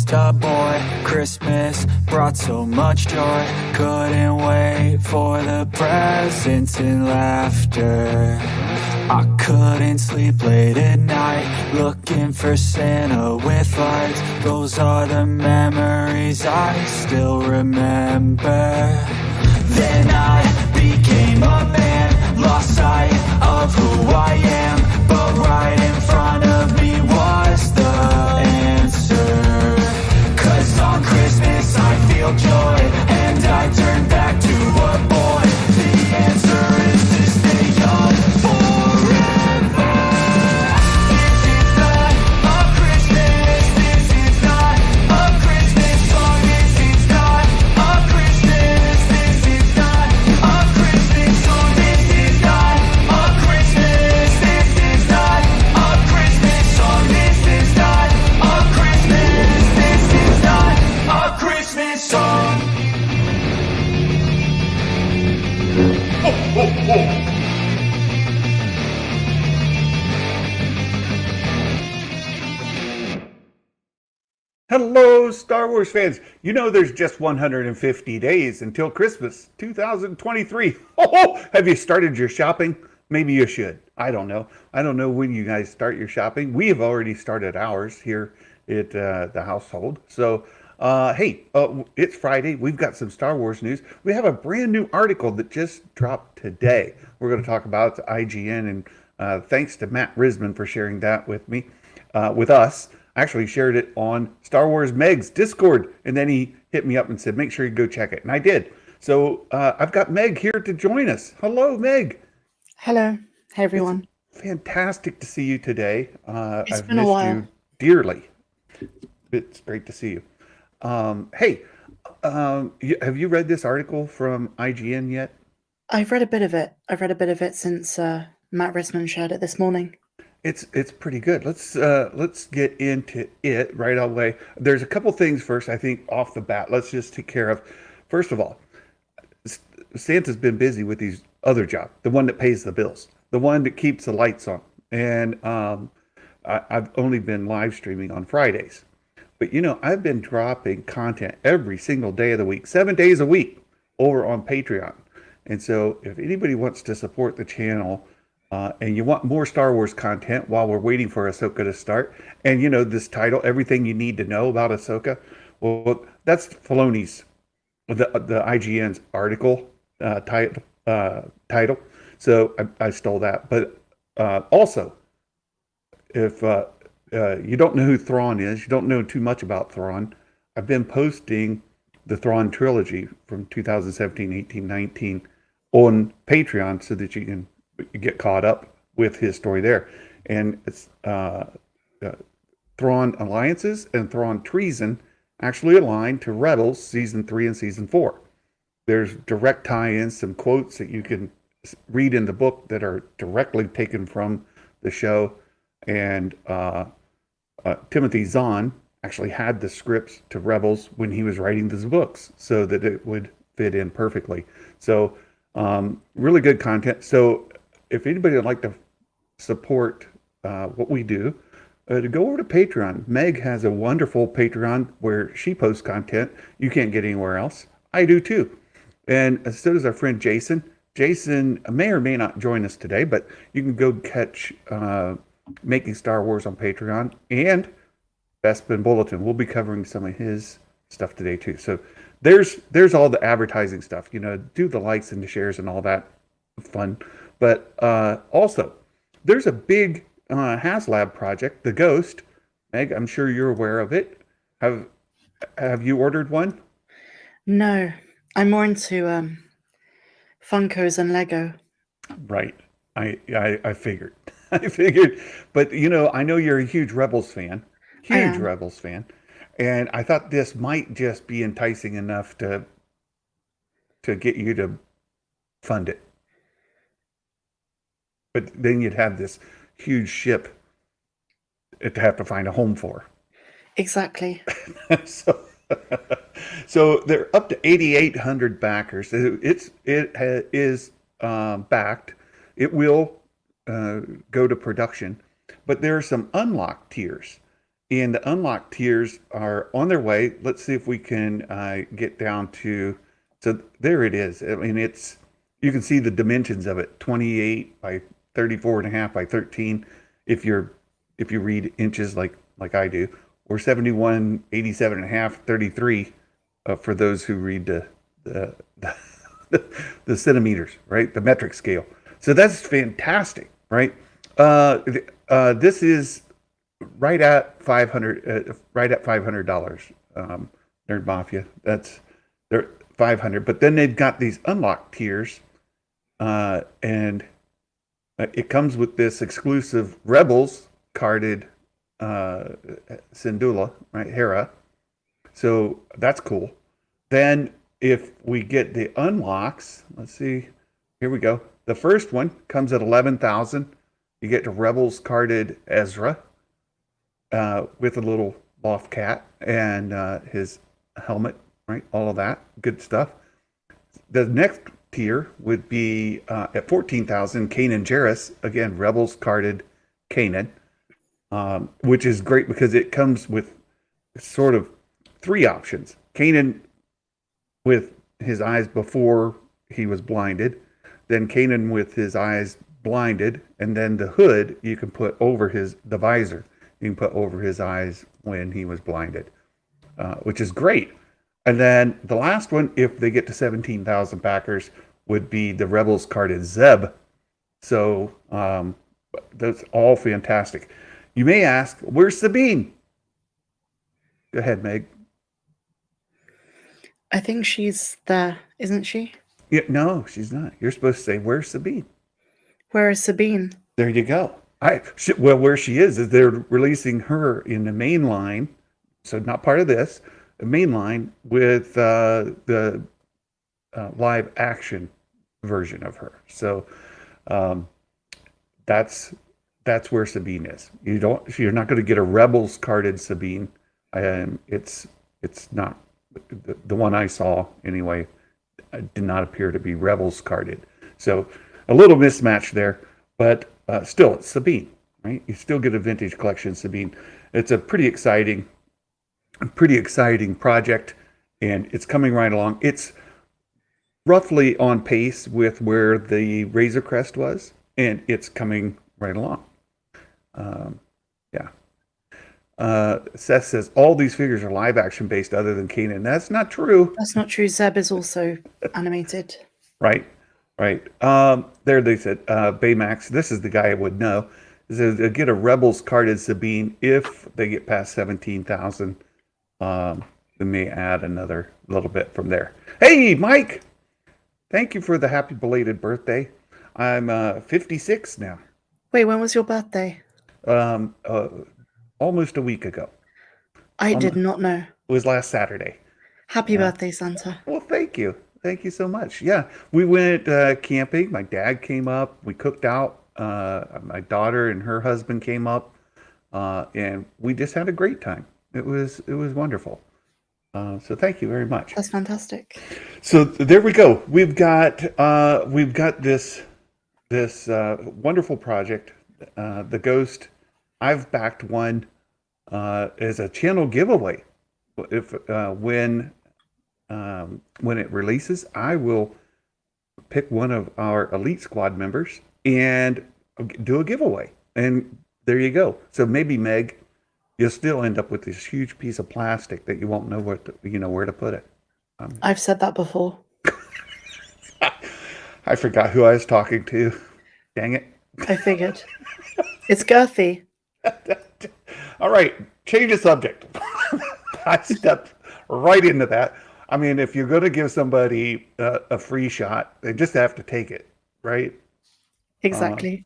just a boy. Christmas brought so much joy. Couldn't wait for the presents and laughter. I couldn't sleep late at night, looking for Santa with lights. Those are the memories I still remember. Then I became a man, lost sight of who I am. But right in front of me was the answer. 'Cause on Christmas I feel joy, and I turn back to a boy. The answer is to stay young forever. This is not a Christmas, this is not a Christmas song. This is not a Christmas, this is not a Christmas song. This is not a Christmas, this is not a Christmas song. This is not a Christmas, this is not a Christmas song. Hello, Star Wars fans. You know there's just 150 days until Christmas 2023. Oh, have you started your shopping? Maybe you should. I don't know. I don't know when you guys start your shopping. We have already started ours here at the household. So, hey, it's Friday. We've got some Star Wars news. We have a brand new article that just dropped today. We're going to talk about IGN, and thanks to Matt Risman for sharing that with me, with us. I actually shared it on Star Wars Meg's Discord, and then he hit me up and said, make sure you go check it. And I did. So I've got Meg here to join us. Hello, Meg. Hello. Hey, everyone. It's fantastic to see you today. I've been a while. You dearly. It's great to see you. Hey, have you read this article from IGN yet? I've read a bit of it. I've read a bit of it since Matt Risman shared it this morning. It's pretty good. Let's get into it right away. There's a couple things first, I think, off the bat. Let's just take care of. First of all, Santa's been busy with these other job, the one that pays the bills, the one that keeps the lights on. And I've only been live streaming on Fridays. But, you know, I've been dropping content every single day of the week, 7 days a week over on Patreon. And so if anybody wants to support the channel, and you want more Star Wars content while we're waiting for Ahsoka to start, and you know this title, Everything You Need to Know About Ahsoka, well, that's Filoni's, the IGN's article title. So I stole that. But also, if you don't know who Thrawn is, you don't know too much about Thrawn, I've been posting the Thrawn trilogy from 2017, 18, 19 on Patreon so that you can get caught up with his story there. And it's Thrawn alliances and Thrawn treason actually aligned to Rebels season 3 and season 4. There's direct tie-ins, some quotes that you can read in the book that are directly taken from the show. And Timothy Zahn actually had the scripts to Rebels when he was writing these books so that it would fit in perfectly. So really good content. So if anybody would like to support what we do, to go over to Patreon. Meg has a wonderful Patreon where she posts content you can't get anywhere else. I do too. And so does our friend Jason. Jason may or may not join us today, but you can go catch Making Star Wars on Patreon, and Bespin Bulletin. We'll be covering some of his stuff today too. So there's all the advertising stuff, you know, do the likes and the shares and all that fun. But also, there's a big HasLab project, the Ghost. Meg, I'm sure you're aware of it. Have you ordered one? No, I'm more into Funkos and Lego. Right. I figured. I figured. But, you know, I know you're a huge Rebels fan. Huge Rebels fan. And I thought this might just be enticing enough to get you to fund it. But then you'd have this huge ship to have to find a home for. Exactly. So they're up to 8,800 backers. It is backed. It will go to production, but there are some unlocked tiers And the unlocked tiers are on their way. Let's see if we can get down to. So there it is. I mean, you can see the dimensions of it: 28 by 34 and a half by 13. If you read inches like I do, or 71, 87 and a half, 33 for those who read the the centimeters, right? The metric scale. So that's fantastic, right? This is right at 500, right at $500. Nerd Mafia. They're 500, but then they've got these unlocked tiers, and it comes with this exclusive Rebels carded Syndulla, right? Hera. So that's cool. Then if we get the unlocks, let's see, here we go. The first one comes at 11,000. You get the Rebels carded Ezra with a little Moff Cat and his helmet, right? All of that good stuff. The next tier would be at 14,000, Kanan Jarrus, again, Rebels carded Kanan, which is great because it comes with sort of three options. Kanan with his eyes before he was blinded, then Kanan with his eyes blinded, and then the hood you can put over the visor. You can put over his eyes when he was blinded, which is great. And then the last one, if they get to 17,000 backers, would be the Rebels carded Zeb. So that's all fantastic. You may ask, where's Sabine? Go ahead, Meg. I think she's there, isn't she? Yeah, no, she's not. You're supposed to say, where's Sabine? Where is Sabine? There you go. Well, where she is they're releasing her in the main line, so not part of this, the main line with the live action version of her. So that's where Sabine is. You're not going to get a Rebels carded Sabine. It's not the one I saw anyway. Did not appear to be Rebels carded. So a little mismatch there, but still, it's Sabine, right? You still get a vintage collection Sabine. It's a pretty exciting project, and it's coming right along. It's roughly on pace with where the Razor Crest was, and it's coming right along. Yeah. Seth says all these figures are live action based other than Kanan. That's not true. That's not true. Zeb is also animated. Right. There they said, Baymax, this is the guy I would know. It says, get a Rebels carded Sabine if they get past 17,000. They may add another little bit from there. Hey, Mike! Thank you for the happy belated birthday. I'm 56 now. Wait, when was your birthday? Almost a week ago. I did not know. It was last Saturday. Happy birthday, Santa. Well, thank you. Thank you so much. Yeah, we went camping. My dad came up. We cooked out. My daughter and her husband came up, and we just had a great time. It was wonderful. So thank you very much. That's fantastic. So there we go. We've got this wonderful project, the Ghost. I've backed one as a channel giveaway. If when it releases, I will pick one of our Elite Squad members and do a giveaway. And there you go. So maybe, Meg, you'll still end up with this huge piece of plastic that you won't know where to put it. I've said that before. I forgot who I was talking to. Dang it. I figured. It's girthy. All right, change the subject. I stepped right into that. I mean, if you're going to give somebody a free shot, they just have to take it, right? Exactly.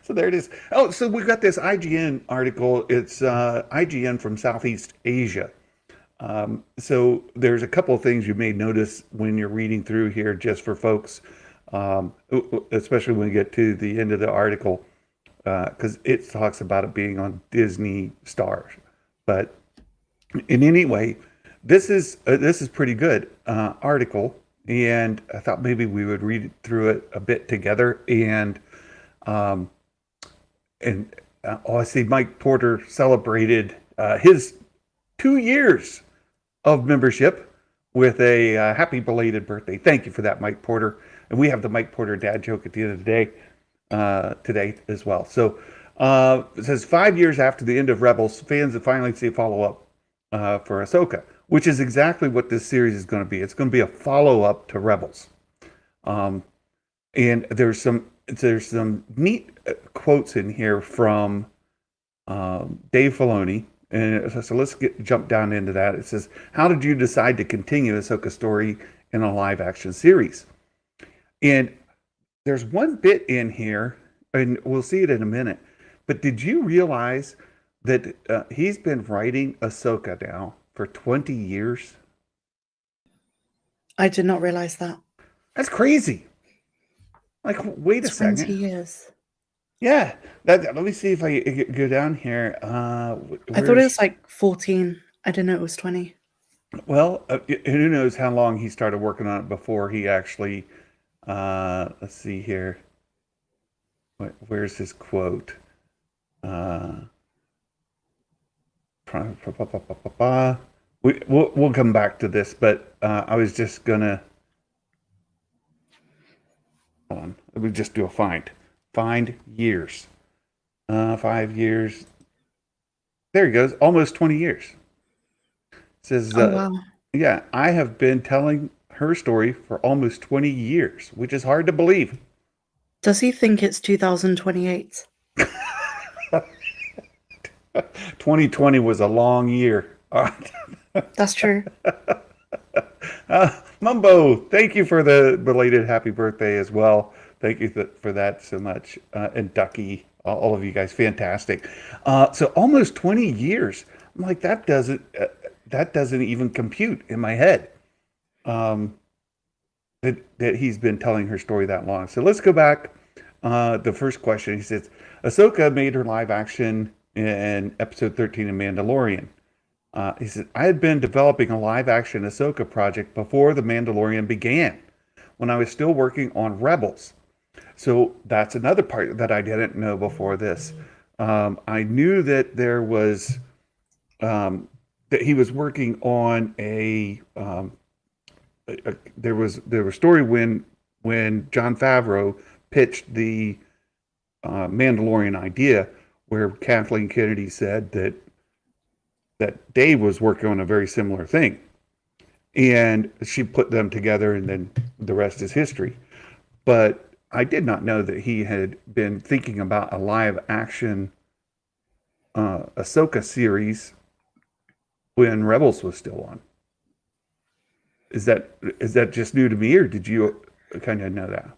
So there it is. Oh, so we got this IGN article. It's IGN from Southeast Asia. So there's a couple of things you may notice when you're reading through here, just for folks, especially when we get to the end of the article, because it talks about it being on Disney Stars. But in any way, this is pretty good article, and I thought maybe we would read through it a bit together and I see Mike Porter celebrated his 2 years of membership with a happy belated birthday. Thank you for that, Mike Porter. And we have the Mike Porter dad joke at the end of the day today as well. So it says 5 years after the end of Rebels, fans have finally see a follow-up for Ahsoka, which is exactly what this series is going to be. It's going to be a follow-up to Rebels. And there's some neat quotes in here from Dave Filoni. And so let's jump down into that. It says, how did you decide to continue Ahsoka's story in a live action series? And there's one bit in here, and we'll see it in a minute, but did you realize that he's been writing Ahsoka now for 20 years? I did not realize that. That's crazy. Like, wait a 20 second. years. Yeah. Let me see if I go down here. I thought it was like 14. I didn't know it was 20. Well, who knows how long he started working on it before he actually, let's see here. Where's his quote? We'll come back to this, but I was just gonna, hold on. Let me just do a find. Find years. 5 years. There he goes. Almost 20 years. It says, Oh, wow. yeah, I have been telling her story for almost 20 years, which is hard to believe. Does he think it's 2028? 2020 was a long year. That's true. Mumbo, thank you for the belated happy birthday as well. Thank you for that so much. And Ducky, all of you guys, fantastic. So almost 20 years. I'm like, that doesn't even compute in my head. That he's been telling her story that long. So let's go back. The first question, he says, Ahsoka made her live action in episode 13 of Mandalorian. He said, I had been developing a live action Ahsoka project before The Mandalorian began, when I was still working on Rebels. So that's another part that I didn't know before this. I knew that there was, that he was working on there was story when Jon Favreau pitched the Mandalorian idea, where Kathleen Kennedy said that Dave was working on a very similar thing, and she put them together, and then the rest is history. But I did not know that he had been thinking about a live action Ahsoka series when Rebels was still on. Is that just new to me, or did you kind of know that?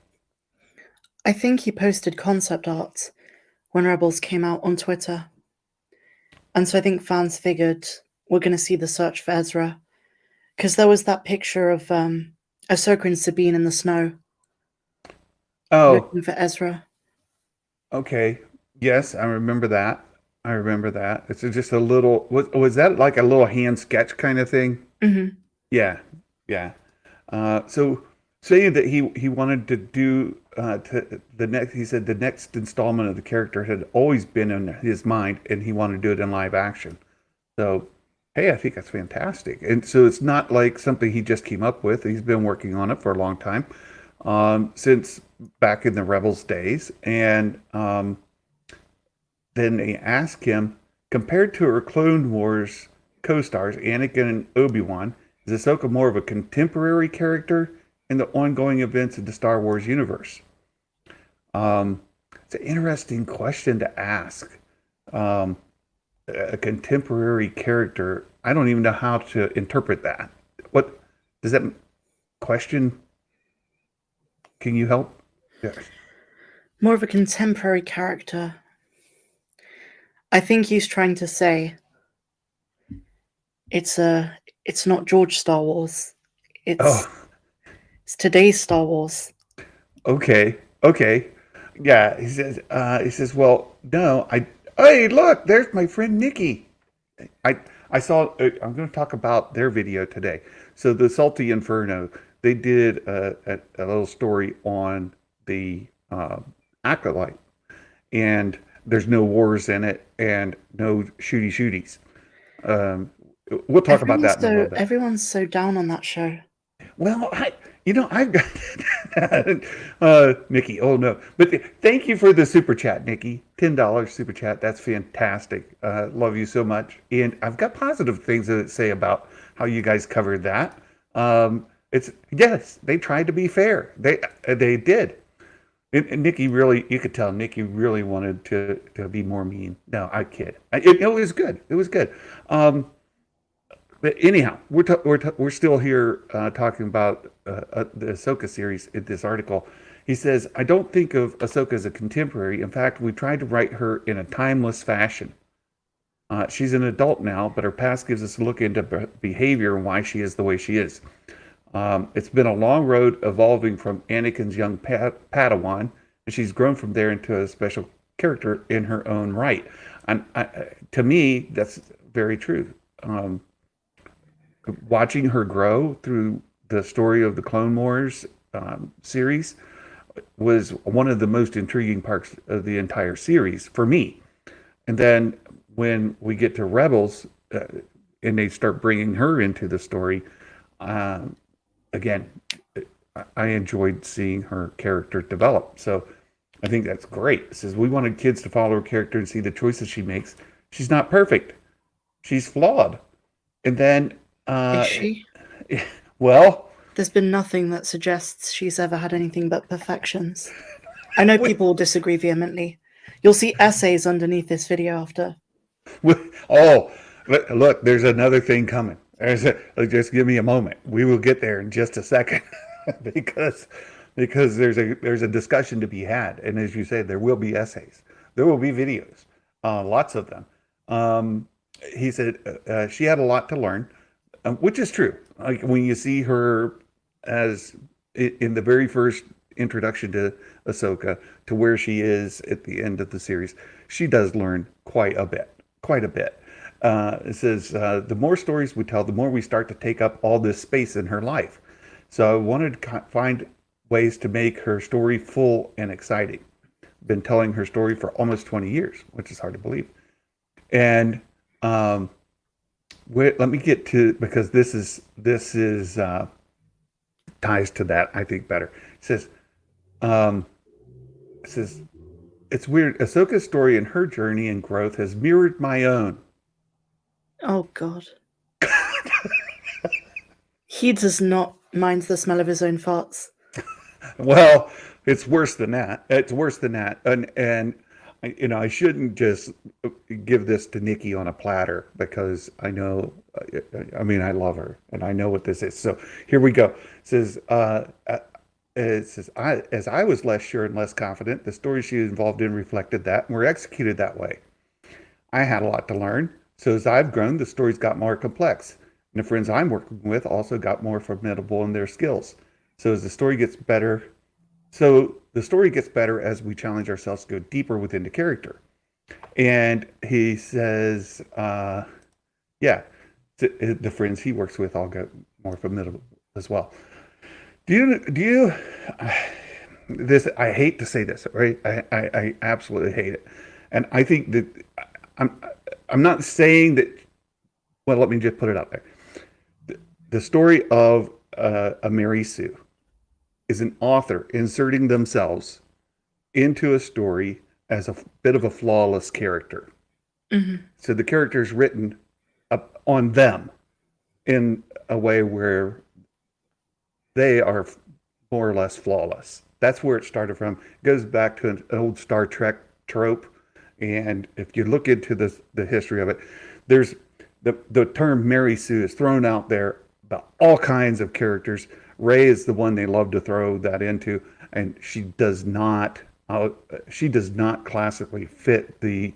I think he posted concept art when Rebels came out on Twitter. And so I think fans figured we're going to see the search for Ezra. Because there was that picture of Ahsoka and Sabine in the snow. Oh, looking for Ezra. okay. Yes, I remember that. It's just a little, was that like a little hand sketch kind of thing? Mm-hmm. Yeah. So saying that he wanted to do he said the next installment of the character had always been in his mind, and he wanted to do it in live action. So, hey, I think that's fantastic. And so it's not like something he just came up with. He's been working on it for a long time, since back in the Rebels days. And then they asked him, compared to her Clone Wars co-stars, Anakin and Obi-Wan, is Ahsoka more of a contemporary character in the ongoing events of the Star Wars universe? It's an interesting question to ask. A contemporary character, I don't even know how to interpret that. What does that question? Can you help? Yes. More of a contemporary character. I think he's trying to say it's not George Star Wars. It's today's Star Wars. Okay. Yeah, he says, well, no, hey, look, there's my friend Nikki. I saw, I'm going to talk about their video today. So the Salty Inferno, they did a little story on the Acolyte, and there's no wars in it and no shooties. Um, we'll talk about that in a little bit. Everyone's so down on that show. Well, I've got Nikki. Oh no, but thank you for the super chat, Nikki. $10 super chat. That's fantastic. Love you so much. And I've got positive things to say about how you guys covered that. It's yes, they tried to be fair. They did. And Nikki really, you could tell Nikki really wanted to be more mean. No, I kid. It was good. It was good. But anyhow, we're still here talking about the Ahsoka series in this article. He says, I don't think of Ahsoka as a contemporary. In fact, we tried to write her in a timeless fashion. She's an adult now, but her past gives us a look into behavior and why she is the way she is. It's been a long road evolving from Anakin's young Padawan, and she's grown from there into a special character in her own right. And to me, that's very true. Watching her grow through the story of the Clone Wars series was one of the most intriguing parts of the entire series for me. And then when we get to Rebels and they start bringing her into the story, again, I enjoyed seeing her character develop. So I think that's great. It says we wanted kids to follow her character and see the choices she makes. She's not perfect. She's flawed. And then Is she? Well, There's been nothing that suggests she's ever had anything but perfections. I know people will disagree vehemently. You'll see essays underneath this video after. oh, look, there's another thing coming. Just give me a moment. We will get there in just a second, because there's a discussion to be had, and as you said, there will be essays, there will be videos, lots of them. He said she had a lot to learn, which is true. Like when you see her as in the very first introduction to Ahsoka to where she is at the end of the series, she does learn quite a bit. It says, the more stories we tell, the more we start to take up all this space in her life. So I wanted to find ways to make her story full and exciting. Been telling her story for almost 20 years, which is hard to believe. And let me get to, because this is ties to that, I think, better. It says, it's weird. Ahsoka's story and her journey and growth has mirrored my own. Oh, God. He does not mind the smell of his own farts. Well, it's worse than that. And I shouldn't just give this to Nikki on a platter, because I know, I love her and I know what this is. So here we go. It says, as I was less sure and less confident, the stories she was involved in reflected that and were executed that way. I had a lot to learn. So as I've grown, the stories got more complex. And the friends I'm working with also got more formidable in their skills. So as the story gets better, as we challenge ourselves to go deeper within the character. And he says, the friends he works with all get more formidable as well. Do you this, I hate to say this, right? I absolutely hate it. And I think that I'm not saying that, well, let me just put it out there. The story of a Mary Sue is an author inserting themselves into a story as a bit of a flawless character. Mm-hmm. So the character is written up on them in a way where they are more or less flawless. That's where it started from. It goes back to an old Star Trek trope. And if you look into the history of it, there's the term Mary Sue is thrown out there about all kinds of characters. Rey is the one they love to throw that into, and she does not classically fit the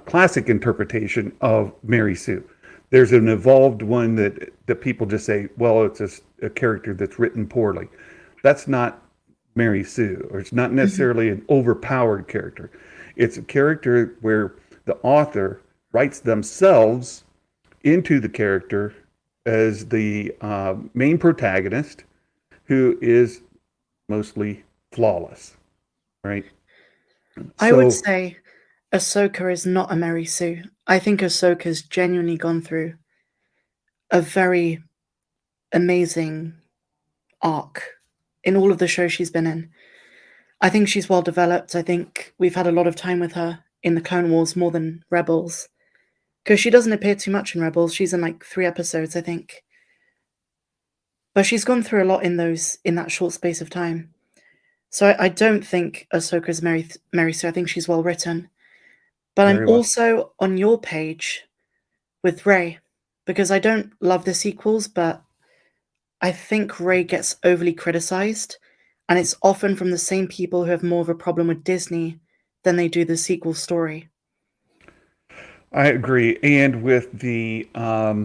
classic interpretation of Mary Sue. There's an evolved one that people just say, well, it's a character that's written poorly. That's not Mary Sue, or it's not necessarily an overpowered character. It's a character where the author writes themselves into the character as the main protagonist, who is mostly flawless, right? I would So say Ahsoka is not a Mary Sue. I think Ahsoka's genuinely gone through a very amazing arc in all of the shows she's been in. I think she's well developed. I think we've had a lot of time with her in the Clone Wars more than Rebels. Because she doesn't appear too much in Rebels. She's in like 3 episodes, I think. But she's gone through a lot in that short space of time. So I don't think Ahsoka's Mary Sue. I think she's well written. But I'm very well. also on your page with Rey because I don't love the sequels, but I think Rey gets overly criticized, and it's often from the same people who have more of a problem with Disney than they do the sequel story. I agree. And with uh,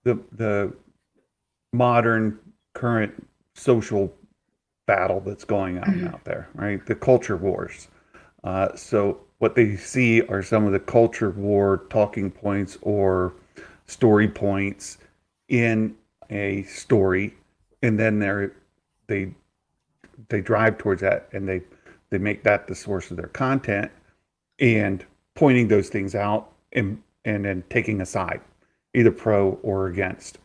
the modern current social battle that's going on Mhm. out there, right? The culture wars. So what they see are some of the culture war talking points or story points in a story, and then they they drive towards that, and they make that the source of their content, and pointing those things out, and then taking a side, either pro or against,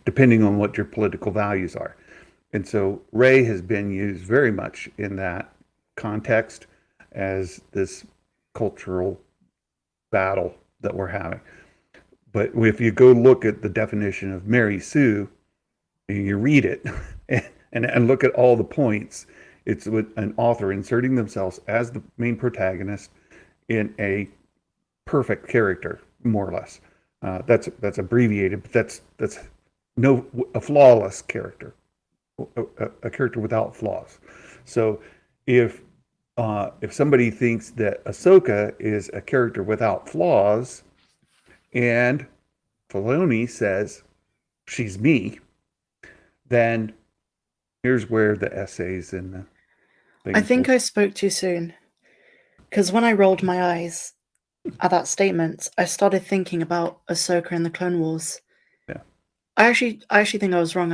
depending on what your political values are. And so Ray has been used very much in that context as this cultural battle that we're having. But if you go look at the definition of Mary Sue, and you read it and look at all the points, it's with an author inserting themselves as the main protagonist in a perfect character, more or less. That's abbreviated, but that's no a flawless character, a character without flaws. So if somebody thinks that Ahsoka is a character without flaws, and Filoni says she's me, then here's where the essays and the I things think will. I spoke too soon because when I rolled my eyes at that statement, I started thinking about Ahsoka in the Clone Wars. Yeah, I actually think I was wrong.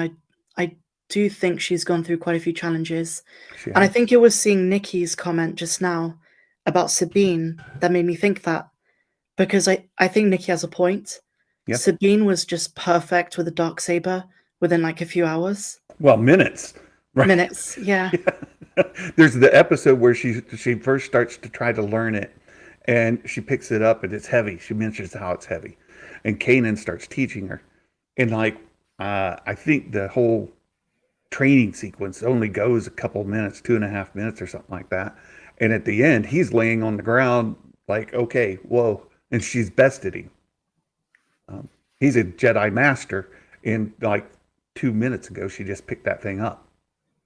I do think she's gone through quite a few challenges, she and I has. think it was seeing Nikki's comment just now about Sabine that made me think that because I think Nikki has a point. Yeah. Sabine was just perfect with a dark saber within like a few hours, Well, minutes, right? minutes. Yeah, There's the episode where she first starts to try to learn it, and she picks it up and it's heavy. She mentions how it's heavy, and Kanan starts teaching her, and like I think the whole training sequence only goes a couple minutes, 2.5 minutes or something like that. And at the end, he's laying on the ground like, okay, whoa, and she's bested him. He's a Jedi master, and like 2 minutes ago, she just picked that thing up.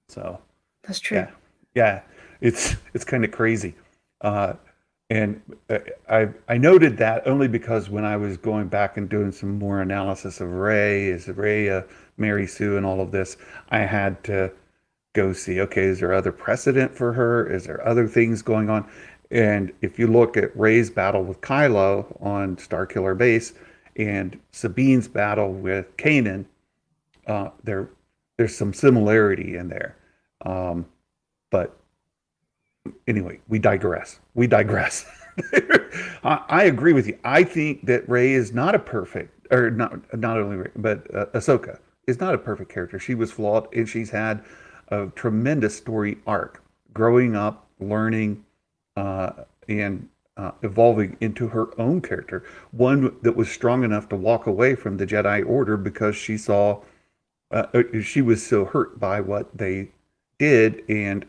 So that's true. yeah, yeah, it's kind of crazy. Uh, and I noted that only because when I was going back and doing some more analysis of Ray, is Ray a Mary Sue and all of this, I had to go see, okay, is there other precedent for her? Is there other things going on? And if you look at Ray's battle with Kylo on Starkiller Base and Sabine's battle with Kanan, there's some similarity in there. Um, but anyway, we digress. We digress. I agree with you. I think that Ray is not a perfect, or not only Ray, but Ahsoka is not a perfect character. She was flawed, and she's had a tremendous story arc, growing up, learning, and evolving into her own character, one that was strong enough to walk away from the Jedi Order because she was so hurt by what they did, and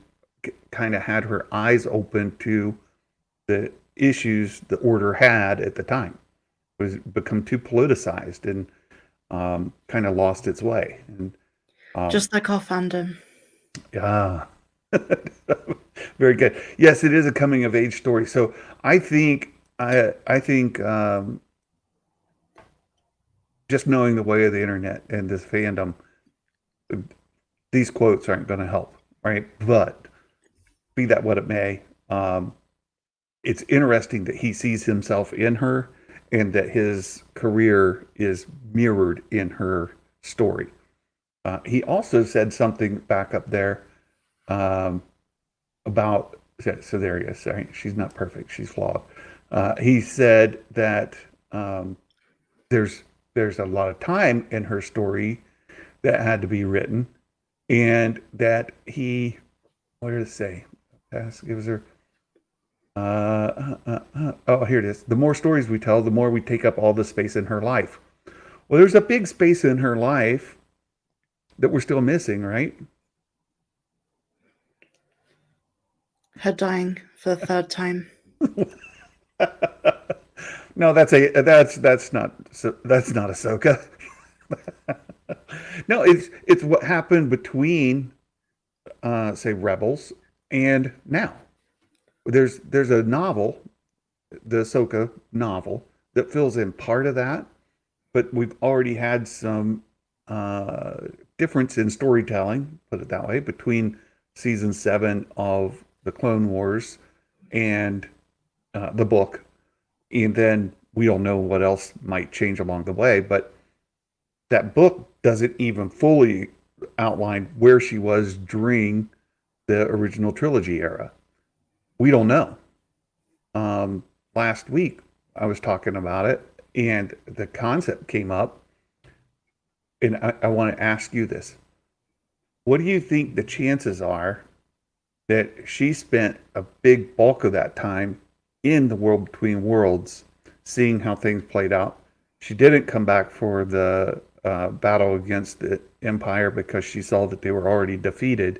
kind of had her eyes open to the issues the order had at the time. It was become too politicized, and kind of lost its way. And Just like our fandom. yeah, very good. Yes, it is a coming of age story. So I think just knowing the way of the internet and this fandom, these quotes aren't going to help, right? But be that what it may, it's interesting that he sees himself in her, and that his career is mirrored in her story. He also said something back up there. Um, about Sidarius, right? She's not perfect. She's flawed. He said that there's a lot of time in her story that had to be written, and that he, what did it say? Past gives her. Oh, here it is. The more stories we tell, the more we take up all the space in her life. Well, there's a big space in her life that we're still missing, right? Her dying for the third time. No, that's not Ahsoka. No, it's what happened between say Rebels and now. There's a novel, the Ahsoka novel, that fills in part of that, but we've already had some difference in storytelling, put it that way, between season 7 of the Clone Wars and the book, and then we don't know what else might change along the way. But that book doesn't even fully outline where she was during the original trilogy era. We don't know. Last week I was talking about it, and the concept came up, and I want to ask you this: what do you think the chances are that she spent a big bulk of that time in the world between worlds, seeing how things played out? She didn't come back for the battle against the Empire because she saw that they were already defeated,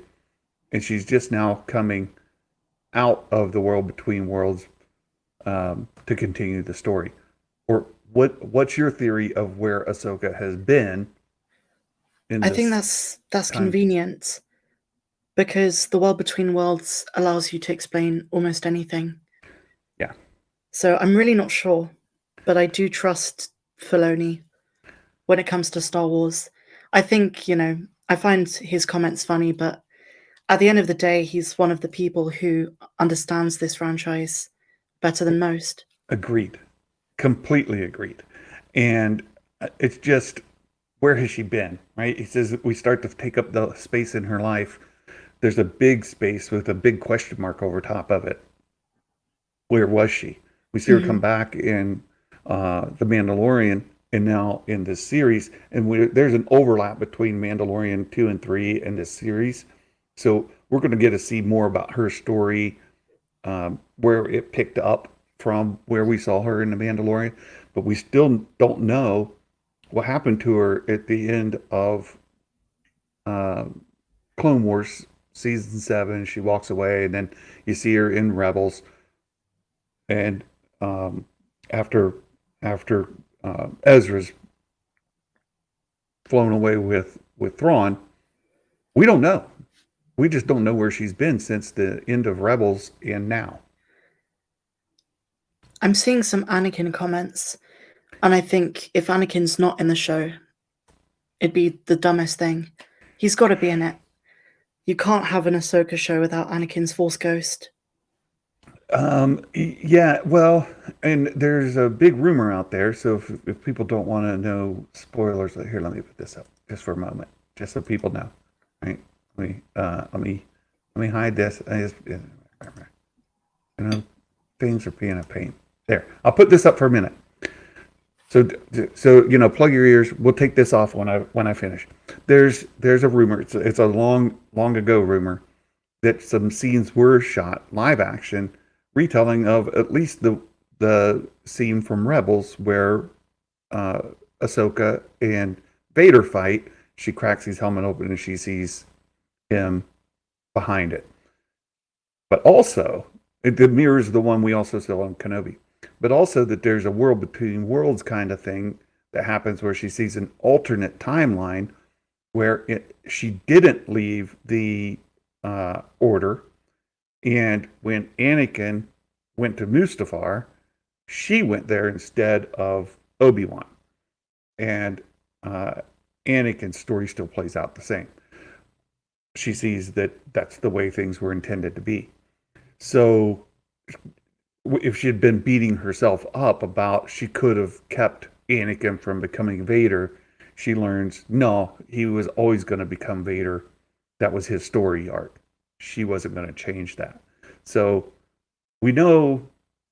and she's just now coming out of the world between worlds to continue the story. Or what's your theory of where Ahsoka has been in I this think that's time? convenient because the world between worlds allows you to explain almost anything. Yeah. So I'm really not sure, but I do trust Filoni when it comes to Star Wars. I think, I find his comments funny, but at the end of the day, he's one of the people who understands this franchise better than most. Agreed. Completely agreed. And it's just, where has she been, right? He says we start to take up the space in her life. There's a big space with a big question mark over top of it. Where was she? We see her come back in The Mandalorian, and now in this series. And there's an overlap between Mandalorian 2 and 3 and this series. So we're going to get to see more about her story, where it picked up from where we saw her in The Mandalorian. But we still don't know what happened to her at the end of Clone Wars season 7. She walks away, and then you see her in Rebels. And after Ezra's flown away with Thrawn, we don't know. We just don't know where she's been since the end of Rebels and now. I'm seeing some Anakin comments, and I think if Anakin's not in the show, it'd be the dumbest thing. He's got to be in it. You can't have an Ahsoka show without Anakin's Force Ghost. Yeah, well, and there's a big rumor out there. So if people don't want to know spoilers, here, let me put this up just for a moment, just so people know. Right? Let me hide this. Things are being a pain. There, I'll put this up for a minute. So plug your ears. We'll take this off when I finish. There's a rumor. It's a long ago rumor that some scenes were shot live action, retelling of at least the scene from Rebels where Ahsoka and Vader fight. She cracks his helmet open and she sees him behind it. But also, it mirrors the one we also saw on Kenobi. But also that there's a world between worlds kind of thing that happens where she sees an alternate timeline where she didn't leave the order. And when Anakin went to Mustafar, she went there instead of Obi-Wan. And Anakin's story still plays out the same. She sees that that's the way things were intended to be. So if she had been beating herself up about she could have kept Anakin from becoming Vader, she learns, no, he was always going to become Vader. That was his story arc. she wasn't going to change that. So we know,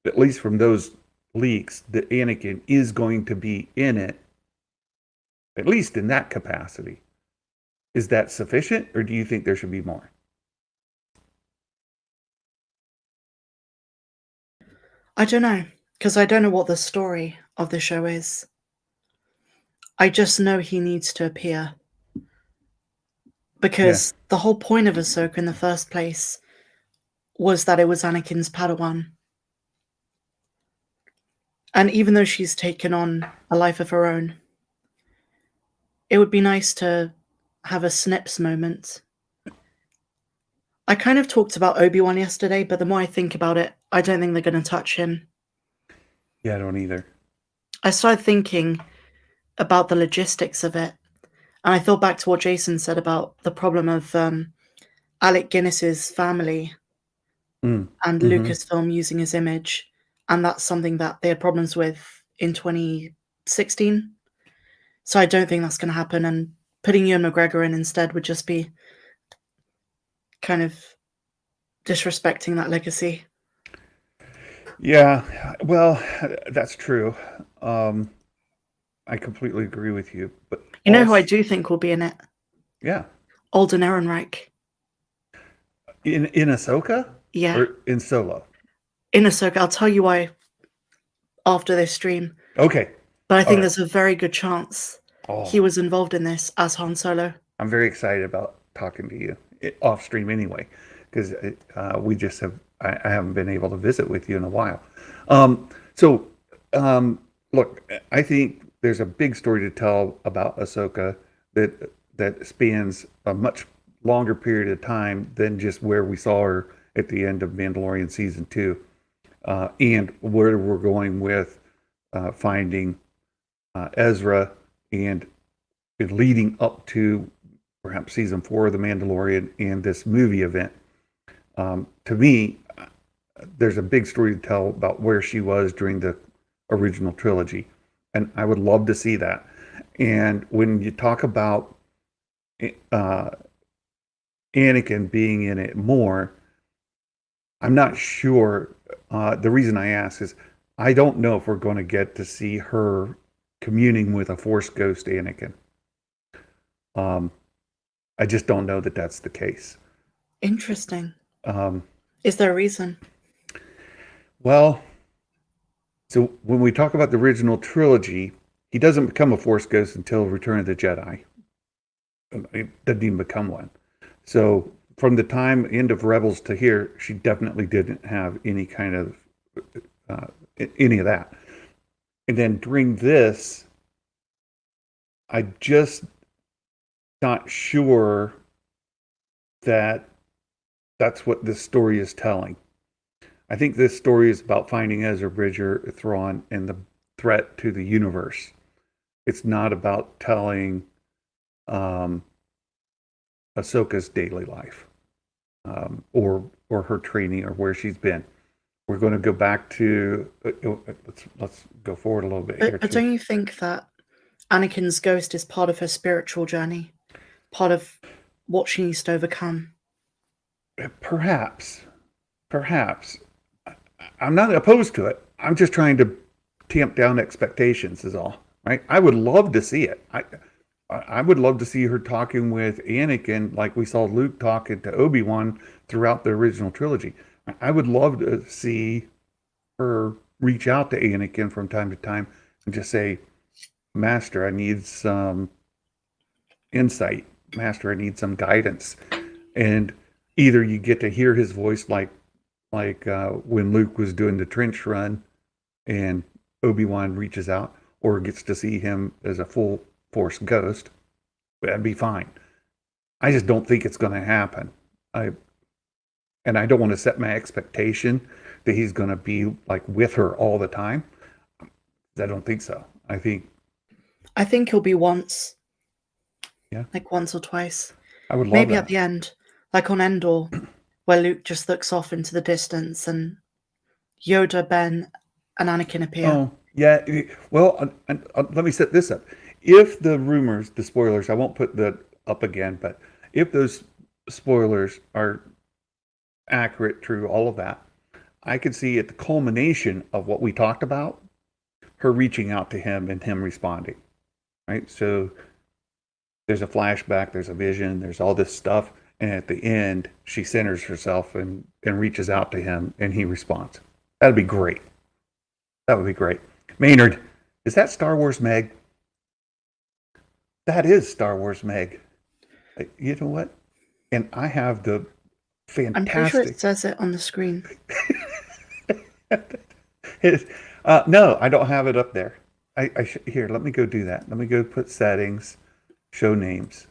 at least from those leaks, that Anakin is going to be in it, at least in that capacity. Is that sufficient, or do you think there should be more? I don't know, because I don't know what the story of the show is. I just know he needs to appear. Because the whole point of Ahsoka in the first place was that it was Anakin's Padawan. And even though she's taken on a life of her own, it would be nice to have a Snips moment. I kind of talked about Obi-Wan yesterday, but the more I think about it, I don't think they're going to touch him. Yeah, I don't either. I started thinking about the logistics of it, and I thought back to what Jason said about the problem of Alec Guinness's family and Lucasfilm using his image, and that's something that they had problems with in 2016. So I don't think that's going to happen, and putting Ewan McGregor in instead would just be kind of disrespecting that legacy. Yeah, well, that's true. I completely agree with you. But you know who I do think will be in it? Yeah. Alden Ehrenreich. In Ahsoka? Yeah. Or in Solo? In Ahsoka. I'll tell you why after this stream. Okay. But I think there's a very good chance Oh, he was involved in this as Han Solo. I'm very excited about talking to you off stream anyway, because we just have, I haven't been able to visit with you in a while. Look, I think there's a big story to tell about Ahsoka that spans a much longer period of time than just where we saw her at the end of Mandalorian season 2, and where we're going with finding Ezra and leading up to perhaps season 4 of The Mandalorian and this movie event. To me, there's a big story to tell about where she was during the original trilogy, and I would love to see that. And when you talk about Anakin being in it more, I'm not sure. The reason I ask is I don't know if we're going to get to see her communing with a Force ghost Anakin. I just don't know that that's the case. Interesting. Is there a reason? Well, so when we talk about the original trilogy, he doesn't become a Force ghost until Return of the Jedi. It doesn't even become one. So from the time end of Rebels to here, she definitely didn't have any kind of any of that. And then during this, I just not sure that that's what this story is telling. I think this story is about finding Ezra Bridger, Thrawn, and the threat to the universe. It's not about telling Ahsoka's daily life, or her training, or where she's been. We're going to go back to let's go forward a little bit here. But don't you think that Anakin's ghost is part of her spiritual journey, part of what she needs to overcome? Perhaps. I'm not opposed to it. I'm just trying to tamp down expectations is all, right? I would love to see it. I would love to see her talking with Anakin like we saw Luke talking to Obi-Wan throughout the original trilogy. I would love to see her reach out to Anakin from time to time and just say, Master, I need some insight. Master, I need some guidance. And either you get to hear his voice like when Luke was doing the trench run and Obi-Wan reaches out, or gets to see him as a full Force ghost. That'd be fine. I just don't think it's going to happen. I don't want to set my expectation that he's going to be like with her all the time. I don't think so. I think he'll be once. Yeah. Like once or twice. I would love maybe that. At the end, like on Endor, where Luke just looks off into the distance and Yoda, Ben, and Anakin appear. Oh, yeah. Well, let me set this up. If the rumors, the spoilers, I won't put that up again, but if those spoilers are accurate, true, all of that. I could see at the culmination of what we talked about, her reaching out to him and him responding, right? So there's a flashback, there's a vision, there's all this stuff. And at the end, she centers herself and reaches out to him and he responds. That'd be great. That would be great. Maynard, is that Star Wars Meg? That is Star Wars Meg. You know what? And I have the fantastic. I'm pretty sure it says it on the screen. No, I don't have it up there. Here, let me go do that. Let me go put settings, show names.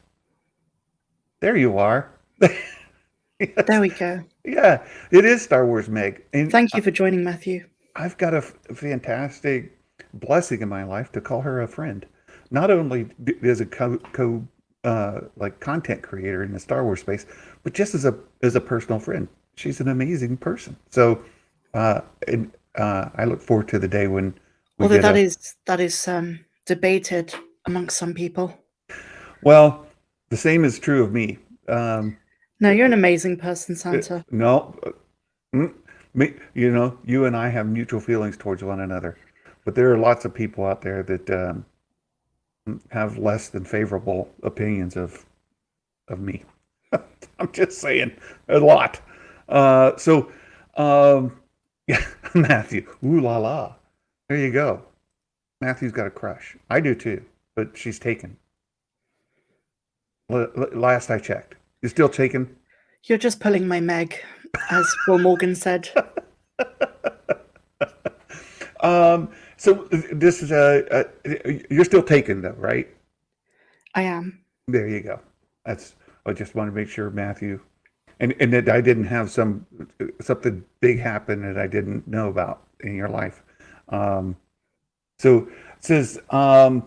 There you are. Yes. There we go. Yeah, it is Star Wars Meg. And Thank you for joining, Matthew. I've got a fantastic blessing in my life to call her a friend. Not only as a like content creator in the Star Wars space, but just as a personal friend. She's an amazing person. So, I look forward to the day when we Although get that is debated amongst some people. Well, the same is true of me. No, you're an amazing person, Santa. No, me, you and I have mutual feelings towards one another, but there are lots of people out there that have less than favorable opinions of me. I'm just saying, a lot. Yeah, Matthew, ooh la la. There you go. Matthew's got a crush. I do too, but she's taken. Last I checked. You're still taken? You're just pulling my Meg, as Will Morgan said. So this is you're still taken though, right? I am. There you go. I just want to make sure, Matthew, and that I didn't have something big happen that I didn't know about in your life. So it says, would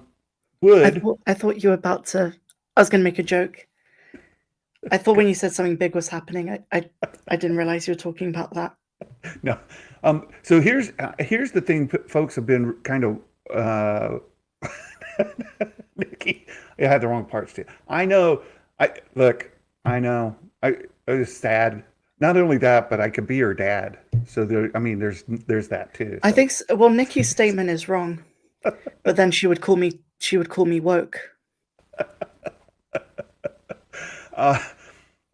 I thought you were about to. I was going to make a joke. I thought when you said something big was happening, I didn't realize you were talking about that. No. So here's the thing, folks have been kind of Nikki, I had the wrong parts too. I know. I know. I was sad. Not only that, but I could be her dad. So there's that too. So. I think. Well, Nikki's statement is wrong, but then she would call me woke.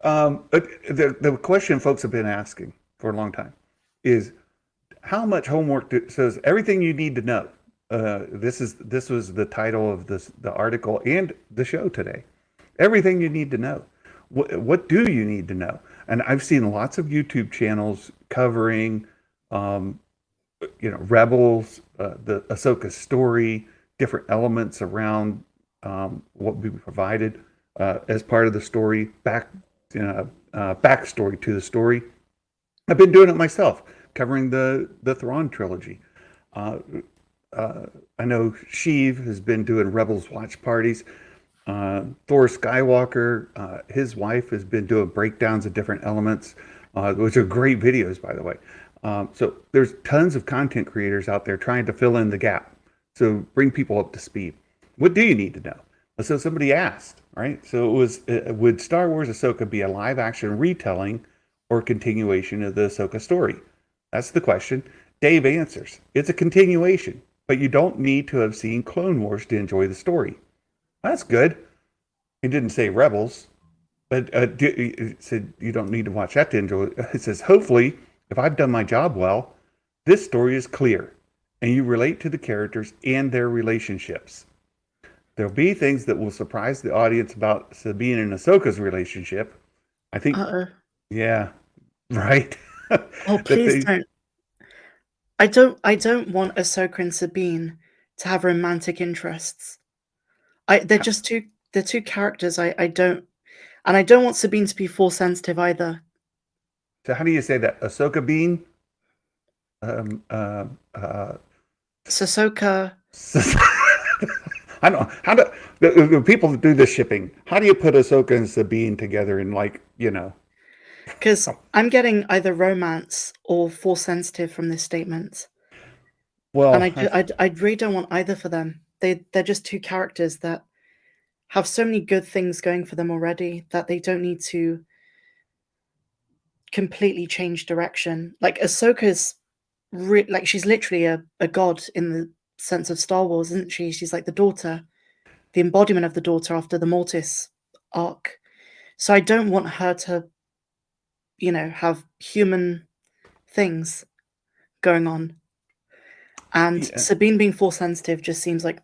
The question folks have been asking for a long time is how much homework says everything you need to know. This was the title of the article and the show today. Everything you need to know. What do you need to know? And I've seen lots of YouTube channels covering, Rebels, the Ahsoka story, different elements around what we provided as part of the story, backstory to the story. I've been doing it myself, covering the Thrawn trilogy. I know Sheev has been doing Rebels watch parties. Thor Skywalker, his wife, has been doing breakdowns of different elements, which are great videos, by the way. So there's tons of content creators out there trying to fill in the gap. So bring people up to speed. What do you need to know? So somebody asked, right? So it was, would Star Wars Ahsoka be a live action retelling or continuation of the Ahsoka story? That's the question. Dave answers, it's a continuation, but you don't need to have seen Clone Wars to enjoy the story. That's good. He didn't say Rebels, but it said you don't need to watch that to enjoy it. It says, hopefully, if I've done my job well, this story is clear and you relate to the characters and their relationships. There'll be things that will surprise the audience about Sabine and Ahsoka's relationship. I think, yeah, right. Oh, please don't. I don't want Ahsoka and Sabine to have romantic interests. They're two characters I don't, and I don't want Sabine to be Force sensitive either. So how do you say that? Ahsoka Bean? Ahsoka. I don't know. How do the people that do the shipping, how do you put Ahsoka and Sabine together in Because I'm getting either romance or Force sensitive from this statement. Well, and I really don't want either for them. They're just two characters that have so many good things going for them already that they don't need to completely changed direction. Like Ahsoka's like she's literally a god in the sense of Star Wars, isn't she? She's like the daughter, the embodiment of the daughter after the Mortis arc. So I don't want her to, have human things going on. And Yeah, Sabine being force sensitive just seems like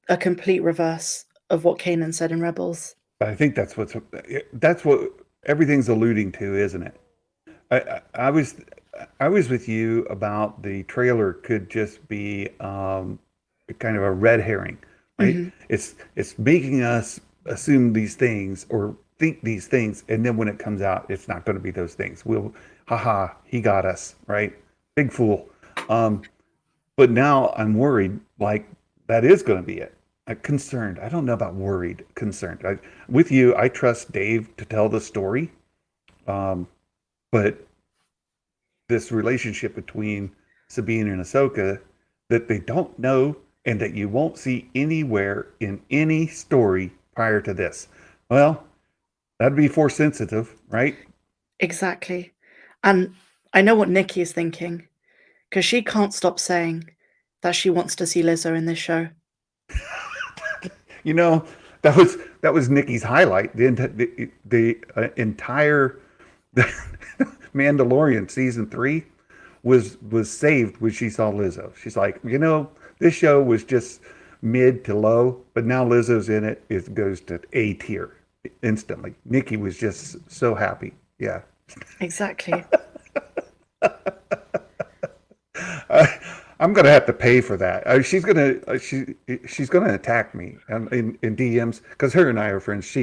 a complete reverse of what Kanan said in Rebels. I think that's what everything's alluding to, isn't it? I was with you about the trailer could just be kind of a red herring, right? Mhm. It's making us assume these things or think these things, and then when it comes out, it's not going to be those things. Haha, he got us, right? Big fool. But now I'm worried, like that is going to be it. I'm concerned. I don't know about worried, concerned. With you, I trust Dave to tell the story, but this relationship between Sabine and Ahsoka that they don't know and that you won't see anywhere in any story prior to this. Well, that'd be force sensitive, right? Exactly. And I know what Nikki is thinking, because she can't stop saying that she wants to see Lizzo in this show. You know, that was Nikki's highlight. The entire Mandalorian season 3 was saved when she saw Lizzo. She's like, this show was just mid to low, but now Lizzo's in it. It goes to A tier instantly. Nikki was just so happy. Yeah. Exactly. I'm gonna have to pay for that. She's gonna attack me in DMs because her and I are friends.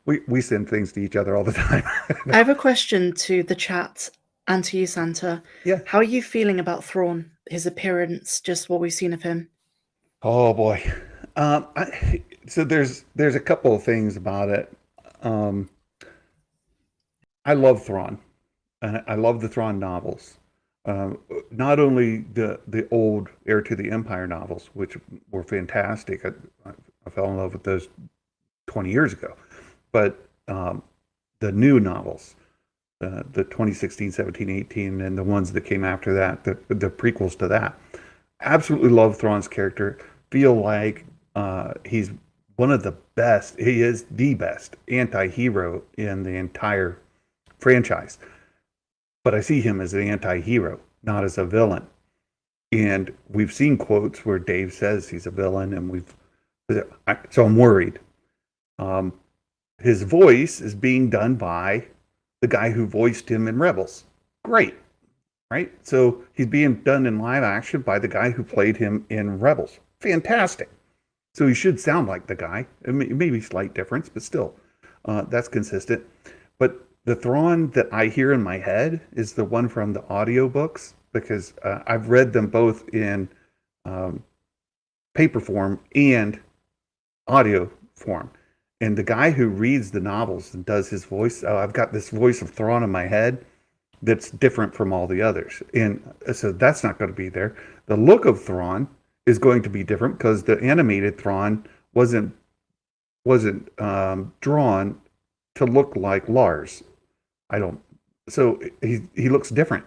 We send things to each other all the time. I have a question to the chat and to you, Santa. Yeah. How are you feeling about Thrawn, his appearance, just what we've seen of him? Oh boy. So there's a couple of things about it. I love Thrawn. I love the Thrawn novels. Not only the old Heir to the Empire novels, which were fantastic. I fell in love with those 20 years ago, but the new novels, the 2016, 17, 18, and the ones that came after that, the prequels to that. Absolutely love Thrawn's character. Feel like he's one of the best. He is the best anti-hero in the entire franchise. But I see him as an anti-hero, not as a villain. And we've seen quotes where Dave says he's a villain, and so I'm worried. His voice is being done by the guy who voiced him in Rebels. Great, right? So he's being done in live action by the guy who played him in Rebels. Fantastic. So he should sound like the guy. Maybe slight difference, but still, that's consistent. But the Thrawn that I hear in my head is the one from the audiobooks because I've read them both in paper form and audio form. And the guy who reads the novels and does his voice, I've got this voice of Thrawn in my head that's different from all the others. And so that's not going to be there. The look of Thrawn is going to be different because the animated Thrawn wasn't drawn to look like Lars. So he looks different.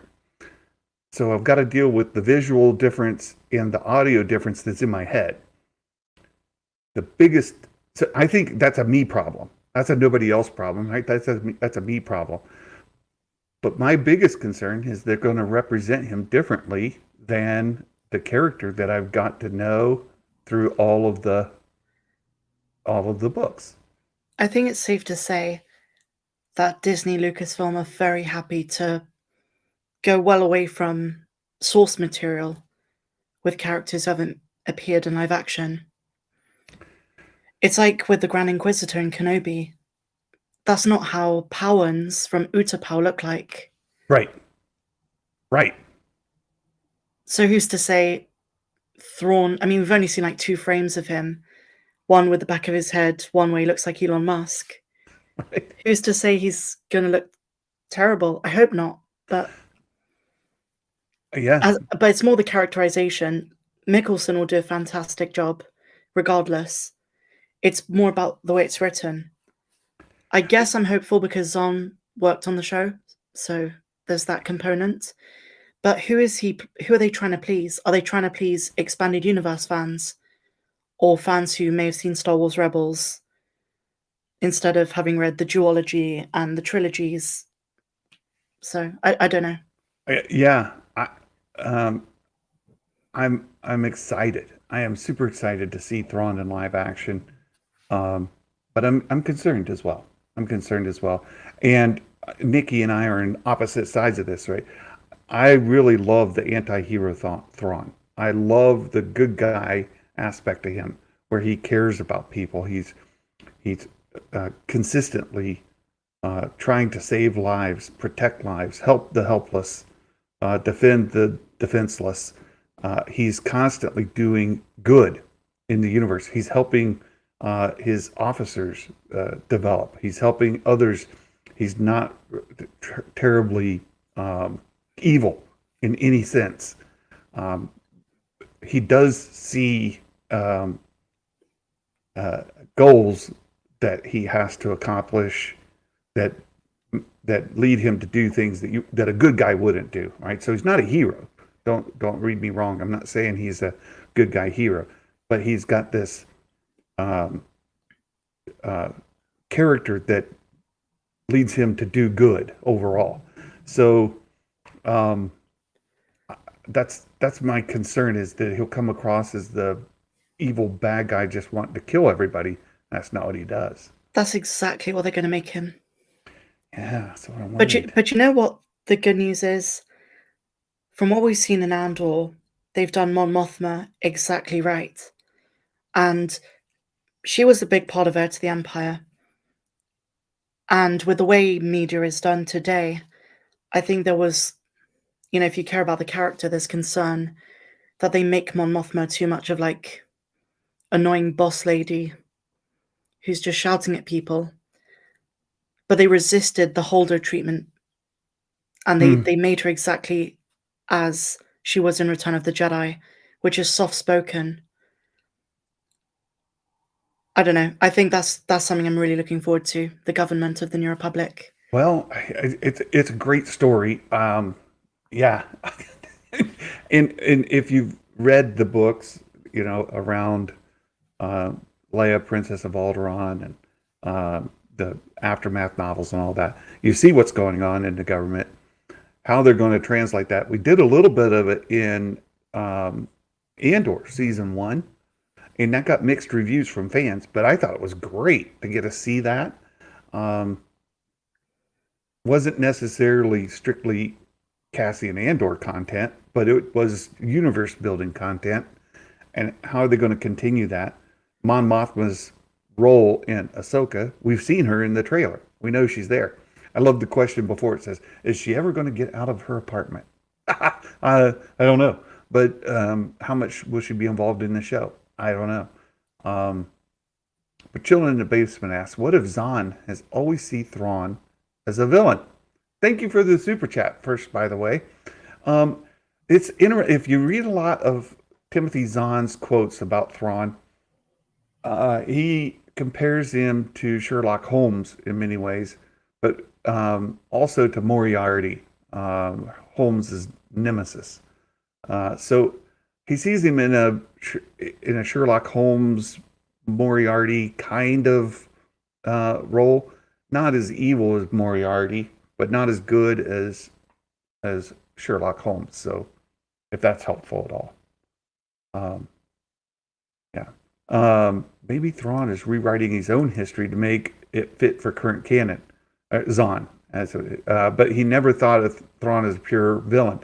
So I've got to deal with the visual difference and the audio difference that's in my head. So I think that's a me problem. That's a nobody else problem, right? That's a me problem. But my biggest concern is they're going to represent him differently than the character that I've got to know through all of the books. I think it's safe to say that Disney Lucasfilm are very happy to go well away from source material with characters who haven't appeared in live action. It's like with the Grand Inquisitor in Kenobi. That's not how Powans from Utapau look like. Right. So who's to say Thrawn... I mean, we've only seen like 2 frames of him. One with the back of his head, one where he looks like Elon Musk. Right. Who's to say he's going to look terrible? I hope not, but... Yeah. But it's more the characterization. Mickelson will do a fantastic job, regardless. It's more about the way it's written. I guess I'm hopeful because Zahn worked on the show, So there's that component. But who are they trying to please? Are they trying to please expanded universe fans or fans who may have seen Star Wars Rebels instead of having read the duology and the trilogies? So I don't know. Yeah, um, I'm excited. I am super excited to see Thrawn in live action. But I'm concerned as well. I'm concerned as well. And Nikki and I are on opposite sides of this, right? I really love the anti-hero Thrawn. I love the good guy aspect of him, where he cares about people. He's consistently trying to save lives, protect lives, help the helpless, defend the defenseless. He's constantly doing good in the universe. He's helping his officers develop. He's helping others. He's not terribly evil in any sense. He does see goals that he has to accomplish that lead him to do things that a good guy wouldn't do, right? So he's not a hero. Don't read me wrong. I'm not saying he's a good guy hero, but he's got this character that leads him to do good overall. So that's my concern, is that he'll come across as the evil bad guy just wanting to kill everybody. That's not what he does. That's exactly what they're going to make him. Yeah, that's what I'm worried. But you know what the good news is? From what we've seen in Andor, they've done Mon Mothma exactly right. And she was a big part of Heir to the Empire. And with the way media is done today, I think there was, if you care about the character, there's concern that they make Mon Mothma too much of like annoying boss lady who's just shouting at people. But they resisted the Holdo treatment, and they made her exactly as she was in Return of the Jedi, which is soft-spoken. I don't know. I think that's something I'm really looking forward to, the government of the New Republic. Well, it's a great story. Yeah, and if you've read the books, around Leia, Princess of Alderaan, and the aftermath novels and all that, you see what's going on in the government, how they're going to translate that. We did a little bit of it in Andor season 1, and that got mixed reviews from fans, but I thought it was great to get to see that. Wasn't necessarily strictly Cassian Andor content, but it was universe building content. And how are they going to continue that? Mon Mothma's role in Ahsoka, we've seen her in the trailer. We know she's there. I love the question before it says, is she ever going to get out of her apartment? I don't know. But how much will she be involved in the show? I don't know. But Children in the Basement asks, what if Zahn has always seen Thrawn as a villain? Thank you for the super chat first, by the way. It's if you read a lot of Timothy Zahn's quotes about Thrawn, he compares him to Sherlock Holmes in many ways, but also to Moriarty, Holmes's nemesis. So he sees him in a Sherlock Holmes, Moriarty kind of role. Not as evil as Moriarty, but not as good as Sherlock Holmes. So if that's helpful at all. Yeah. Maybe Thrawn is rewriting his own history to make it fit for current canon. Zahn, but he never thought of Thrawn as a pure villain.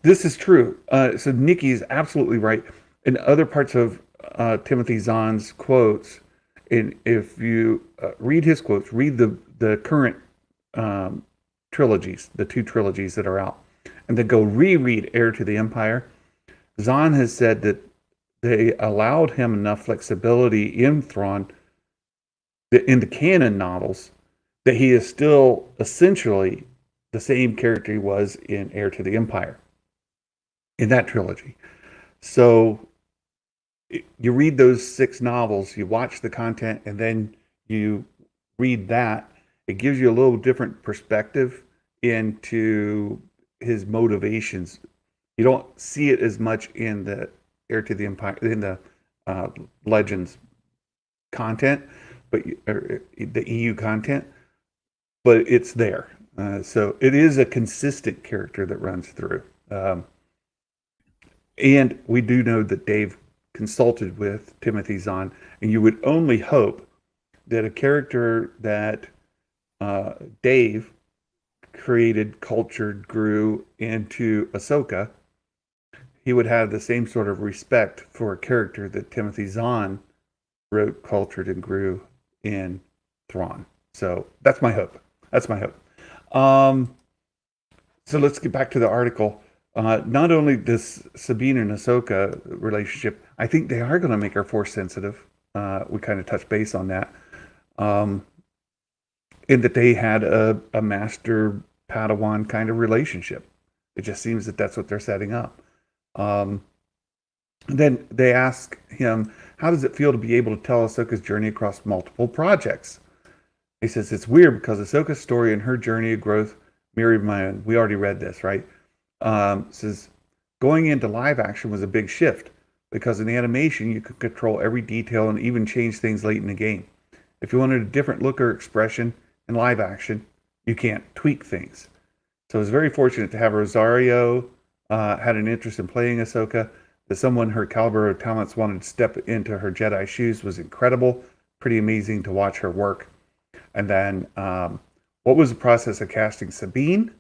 This is true. So Nikki is absolutely right. In other parts of Timothy Zahn's quotes, and if you read his quotes, read the current trilogies, the 2 trilogies that are out, and then go reread Heir to the Empire. Zahn has said that they allowed him enough flexibility in Thrawn, in the canon novels, that he is still essentially the same character he was in Heir to the Empire, in that trilogy. So you read those 6 novels, you watch the content, and then you read that. It gives you a little different perspective. into his motivations. You don't see it as much in the Heir to the Empire, in the Legends content, but or the EU content, but it's there. So it is a consistent character that runs through. And we do know that Dave consulted with Timothy Zahn, and you would only hope that a character that Dave created, cultured, grew into Ahsoka, he would have the same sort of respect for a character that Timothy Zahn wrote, cultured, and grew in Thrawn. So that's my hope. That's my hope. So let's get back to the article. Not only this Sabine and Ahsoka relationship, I think they are going to make her force sensitive. We kind of touched base on that. In that they had a master Padawan kind of relationship. It just seems that that's what they're setting up. Then they ask him, how does it feel to be able to tell Ahsoka's journey across multiple projects? He says, it's weird because Ahsoka's story and her journey of growth mirrored my own. We already read this, right? Says, going into live action was a big shift because in animation, you could control every detail and even change things late in the game. If you wanted a different look or expression in live action, you can't tweak things. So I was very fortunate to have Rosario had an interest in playing Ahsoka. That someone her caliber of talents wanted to step into her Jedi shoes was incredible. Pretty amazing to watch her work. And then, what was the process of casting Sabine?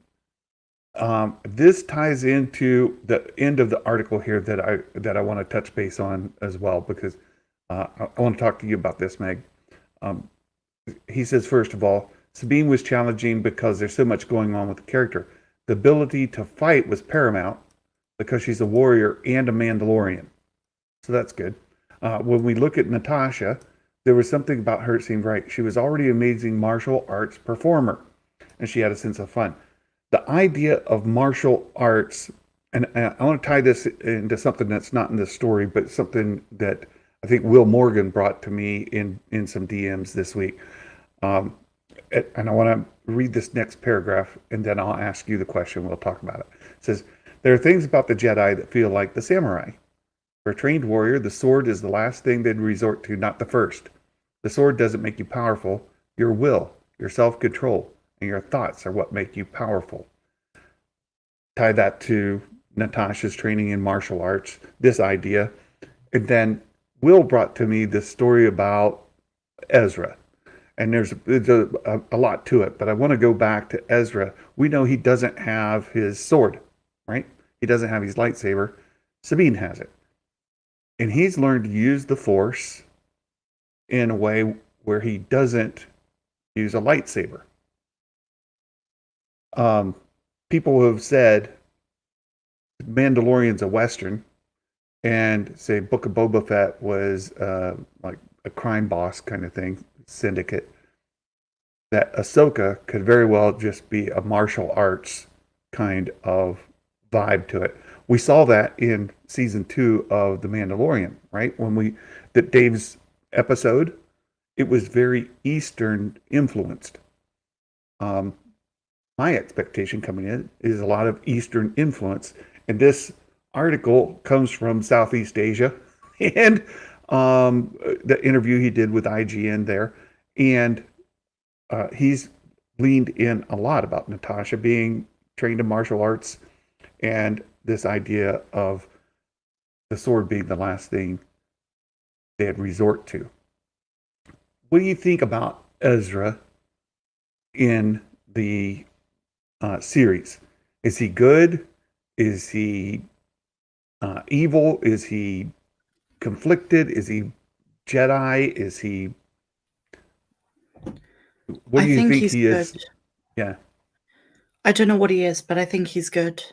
This ties into the end of the article here that I want to touch base on as well, because I want to talk to you about this, Meg. He says, first of all, Sabine was challenging because there's so much going on with the character. The ability to fight was paramount because she's a warrior and a Mandalorian. So that's good. When we look at Natasha, there was something about her that seemed right. She was already an amazing martial arts performer, and she had a sense of fun. The idea of martial arts, and I want to tie this into something that's not in this story, but something that I think Will Morgan brought to me in some DMs this week. And I want to read this next paragraph, and then I'll ask you the question. We'll talk about it. It says, there are things about the Jedi that feel like the samurai. For a trained warrior, the sword is the last thing they'd resort to, not the first. The sword doesn't make you powerful. Your will, your self-control, and your thoughts are what make you powerful. Tie that to Natasha's training in martial arts, this idea. And then Will brought to me this story about Ezra. And there's a lot to it, but I want to go back to Ezra. We know he doesn't have his sword, right? He doesn't have his lightsaber. Sabine has it. And he's learned to use the Force in a way where he doesn't use a lightsaber. People have said Mandalorian's a Western, and say Book of Boba Fett was like a crime boss kind of thing, syndicate. That Ahsoka could very well just be a martial arts kind of vibe to it. We saw that in season 2 of The Mandalorian, right? That Dave's episode, it was very Eastern influenced. My expectation coming in is a lot of Eastern influence. And this article comes from Southeast Asia and the interview he did with IGN there. And he's leaned in a lot about Natasha being trained in martial arts and this idea of the sword being the last thing they'd resort to. What do you think about Ezra in the series? Is he good? Is he evil? Is he conflicted? Is he Jedi? Is he... What do you think he is? Good. Yeah. I don't know what he is, but I think he's good.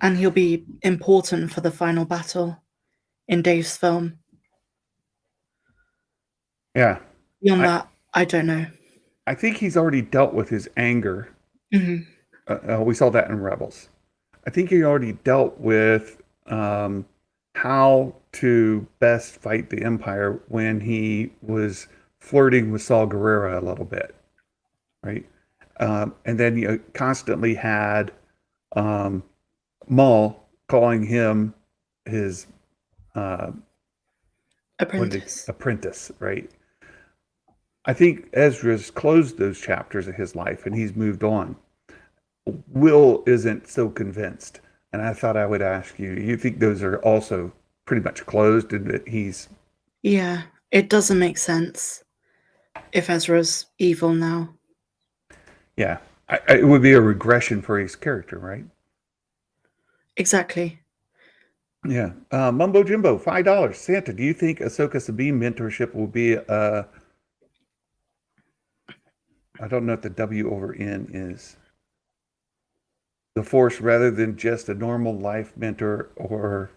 And he'll be important for the final battle in Dave's film. Yeah. Beyond that, I don't know. I think he's already dealt with his anger. Mm-hmm. We saw that in Rebels. I think he already dealt with how to best fight the Empire when he was flirting with Saw Gerrera a little bit, right? And then you constantly had Maul calling him his Apprentice. apprentice, right? I think Ezra's closed those chapters of his life and he's moved on. Will isn't so convinced. And I thought I would ask you, you think those are also pretty much closed and that he's. Yeah, it doesn't make sense if Ezra's evil now. Yeah, it would be a regression for his character, right? Exactly. Yeah. Mumbo Jimbo, $5. Santa, do you think Ahsoka Sabine mentorship will be I don't know what the W over N is. The Force rather than just a normal life mentor or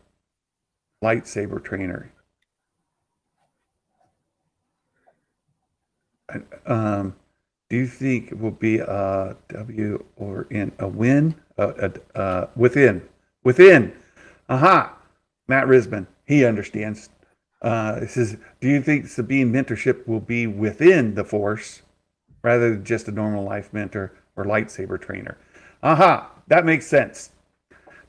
lightsaber trainer? Do you think it will be a W or N, a win? Within. Within. Aha. Matt Risman, he understands. It says, do you think Sabine mentorship will be within the Force rather than just a normal life mentor or lightsaber trainer? Aha, that makes sense.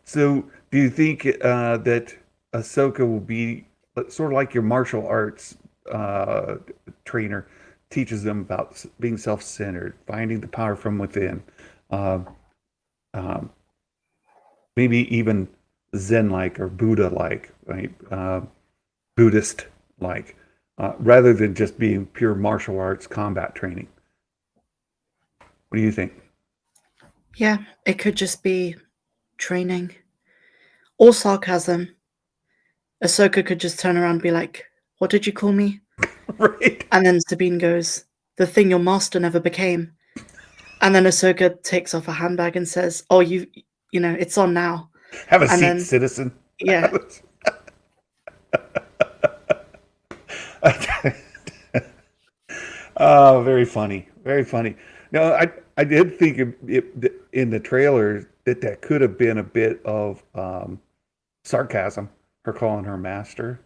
So, do you think that Ahsoka will be sort of like your martial arts trainer, teaches them about being self-centered, finding the power from within, uh, um, maybe even Zen-like or Buddha-like, right? Buddhist-like, rather than just being pure martial arts combat training? What do you think? Yeah, it could just be training or sarcasm. Ahsoka could just turn around and be like, "What did you call me?" Right. And then Sabine goes, "The thing your master never became." And then Ahsoka takes off her handbag and says, "Oh, you know, it's on now." Have a And seat, then, citizen. yeah, Oh, very funny. Very funny. No, I did think in the trailer that could have been a bit of sarcasm. Her calling her master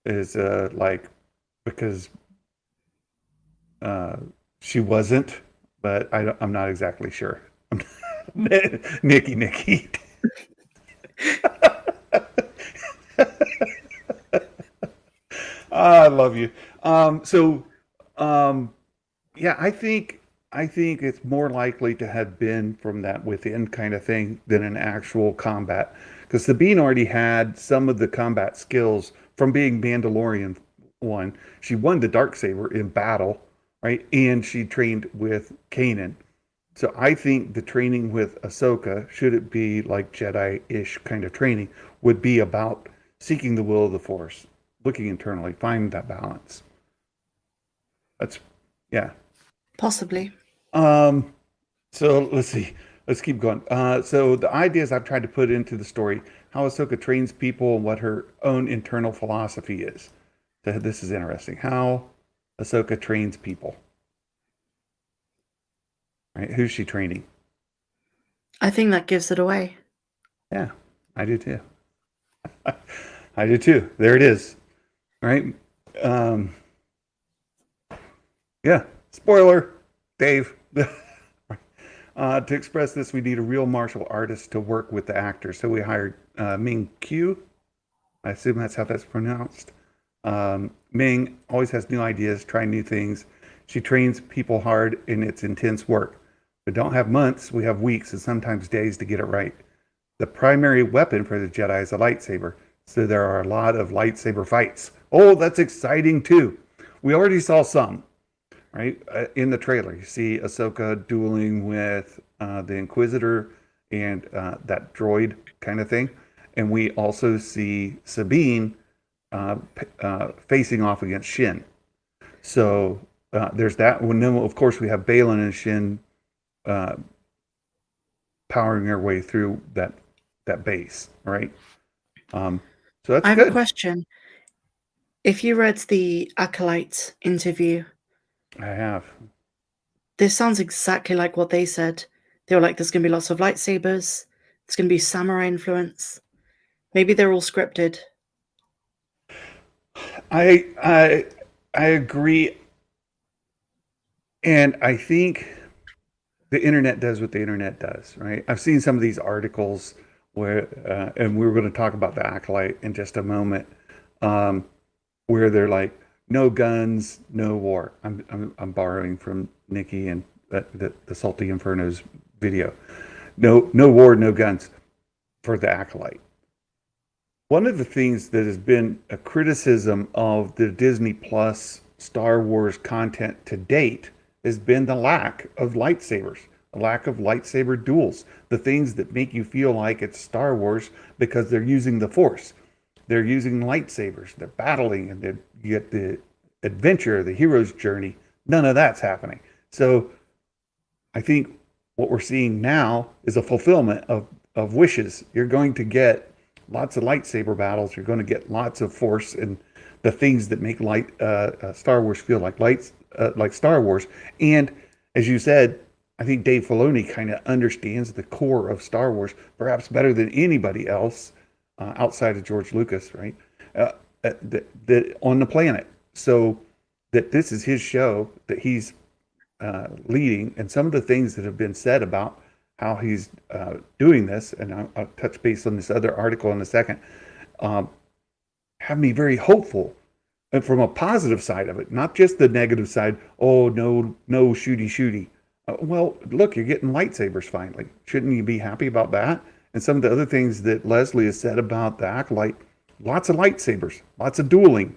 is like because uh, she wasn't, but I'm not exactly sure. Nikki. I love you. So, um, yeah, I think it's more likely to have been from that within kind of thing than an actual combat, because Sabine already had some of the combat skills from being Mandalorian one. She won the darksaber in battle, right? And she trained with Kanan. So I think the training with Ahsoka, should it be like Jedi-ish kind of training, would be about seeking the will of the Force, looking internally, finding that balance. That's yeah. possibly. Um, so let's see. Let's keep going. So the ideas I've tried to put into the story, how Ahsoka trains people and what her own internal philosophy is. So this is interesting. How Ahsoka trains people. Right? Who's she training? I think that gives it away. Yeah, I do too. I do too. There it is. Right? Um, yeah. Spoiler, Dave. To express this, we need a real martial artist to work with the actors. So we hired Ming Q. I assume that's how that's pronounced. Ming always has new ideas, trying new things. She trains people hard, and it's intense work. We don't have months, we have weeks and sometimes days to get it right. The primary weapon for the Jedi is a lightsaber, so there are a lot of lightsaber fights. Oh, that's exciting too. We already saw some, right? In the trailer, you see Ahsoka dueling with the Inquisitor and that droid kind of thing. And we also see Sabine facing off against Shin. So there's that. And then, of course, we have Balin and Shin uh, powering their way through that base, right? So that's I have a good. question. If you read the Acolyte interview, I have. this sounds exactly like what they said. They were like, there's going to be lots of lightsabers, there's going to be samurai influence. Maybe they're all scripted. I I I agree, and I think the internet does what the internet does, right? I've seen some of these articles where, and we were going to talk about the Acolyte in just a moment, um, where they're like, no guns, no war. I'm borrowing from Nikki and the Salty Inferno's video. No war, no guns for the Acolyte. One of the things that has been a criticism of the Disney Plus Star Wars content to date has been the lack of lightsabers, the lack of lightsaber duels, the things that make you feel like it's Star Wars because they're using the Force. They're using lightsabers, they're battling, and you get the adventure, the hero's journey. None of that's happening. So I think what we're seeing now is a fulfillment of wishes. You're going to get lots of lightsaber battles. You're going to get lots of Force and the things that make Star Wars feel like Star Wars. And as you said, I think Dave Filoni kind of understands the core of Star Wars perhaps better than anybody else outside of George Lucas, right? That on the planet. So that this is his show that he's leading, and some of the things that have been said about how he's doing this, and I'll touch base on this other article in a second, have me very hopeful, and from a positive side of it, not just the negative side. Oh no, shooty. Well, look, you're getting lightsabers finally. Shouldn't you be happy about that? And some of the other things that Leslie has said about the Acolyte, lots of lightsabers, lots of dueling.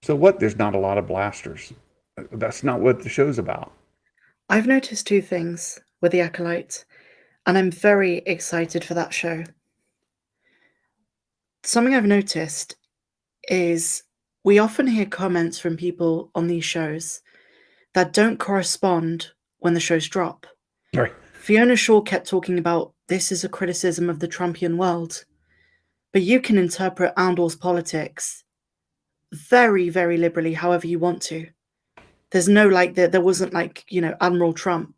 So what? There's not a lot of blasters. That's not what the show's about. I've noticed two things with the Acolyte, and I'm very excited for that show. Something I've noticed is we often hear comments from people on these shows that don't correspond when the shows drop. Right. Fiona Shaw kept talking about this is a criticism of the Trumpian world, but you can interpret Andor's politics very, very liberally, however you want to. There's no there wasn't Admiral Trump.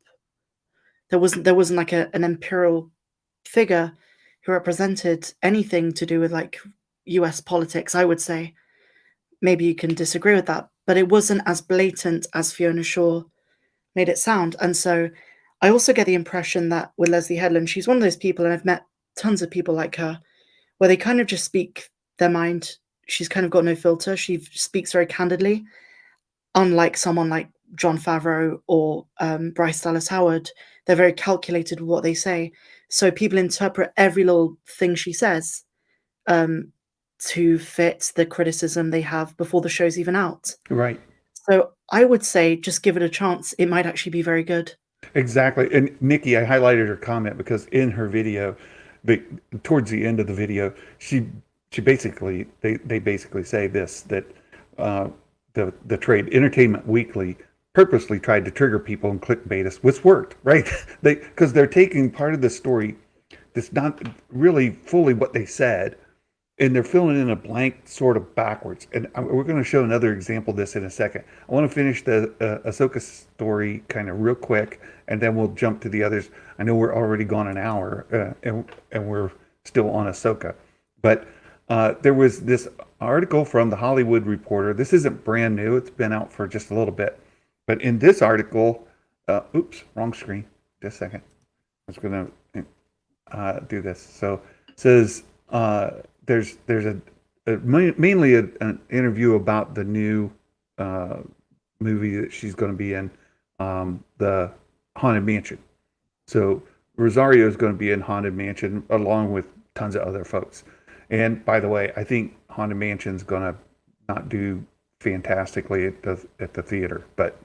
There wasn't like an imperial figure who represented anything to do with like US politics, I would say. Maybe you can disagree with that, but it wasn't as blatant as Fiona Shaw made it sound. And so I also get the impression that with Leslie Headland, she's one of those people, and I've met tons of people like her, where they kind of just speak their mind. She's kind of got no filter. She speaks very candidly, unlike someone like Jon Favreau or Bryce Dallas Howard. They're very calculated with what they say. So people interpret every little thing she says to fit the criticism they have before the show's even out. Right. So I would say just give it a chance. It might actually be very good. Exactly. And Nikki, I highlighted her comment because in her video, towards the end of the video, she basically they basically say this, that the trade Entertainment Weekly purposely tried to trigger people and clickbait us, which worked, right? Because they're taking part of the story that's not really fully what they said, and they're filling in a blank sort of backwards. And we're going to show another example of this in a second. I want to finish the Ahsoka story kind of real quick, and then we'll jump to the others. I know we're already gone an hour, and we're still on Ahsoka. But there was this article from The Hollywood Reporter. This isn't brand new. It's been out for just a little bit. But in this article, oops, wrong screen. Just a second. I was going to do this. So it says there's mainly an interview about the new movie that she's going to be in, the Haunted Mansion. So Rosario is going to be in Haunted Mansion along with tons of other folks. And by the way, I think Haunted Mansion's going to not do fantastically at the theater, but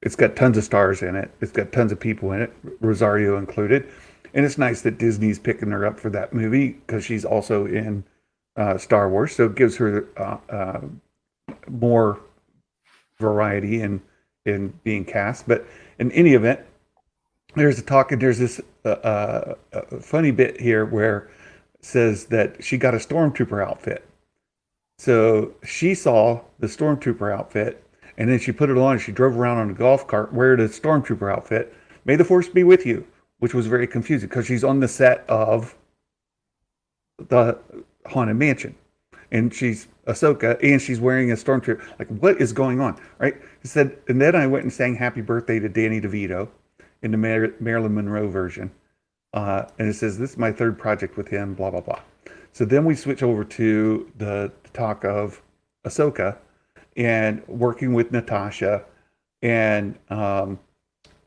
it's got tons of stars in it. It's got tons of people in it, Rosario included. And it's nice that Disney's picking her up for that movie because she's also in Star Wars. So it gives her more variety in being cast. But in any event, there's this funny bit here where it says that she got a stormtrooper outfit. So she saw the stormtrooper outfit, and then she put it on and she drove around on a golf cart wearing the stormtrooper outfit. May the Force be with you, which was very confusing because she's on the set of the Haunted Mansion. And she's Ahsoka, and she's wearing a stormtrooper. Like, what is going on, right? He said, and then I went and sang happy birthday to Danny DeVito. in the Marilyn Monroe version. And it says, this is my third project with him, blah, blah, blah. So then we switch over to the talk of Ahsoka and working with Natasha. And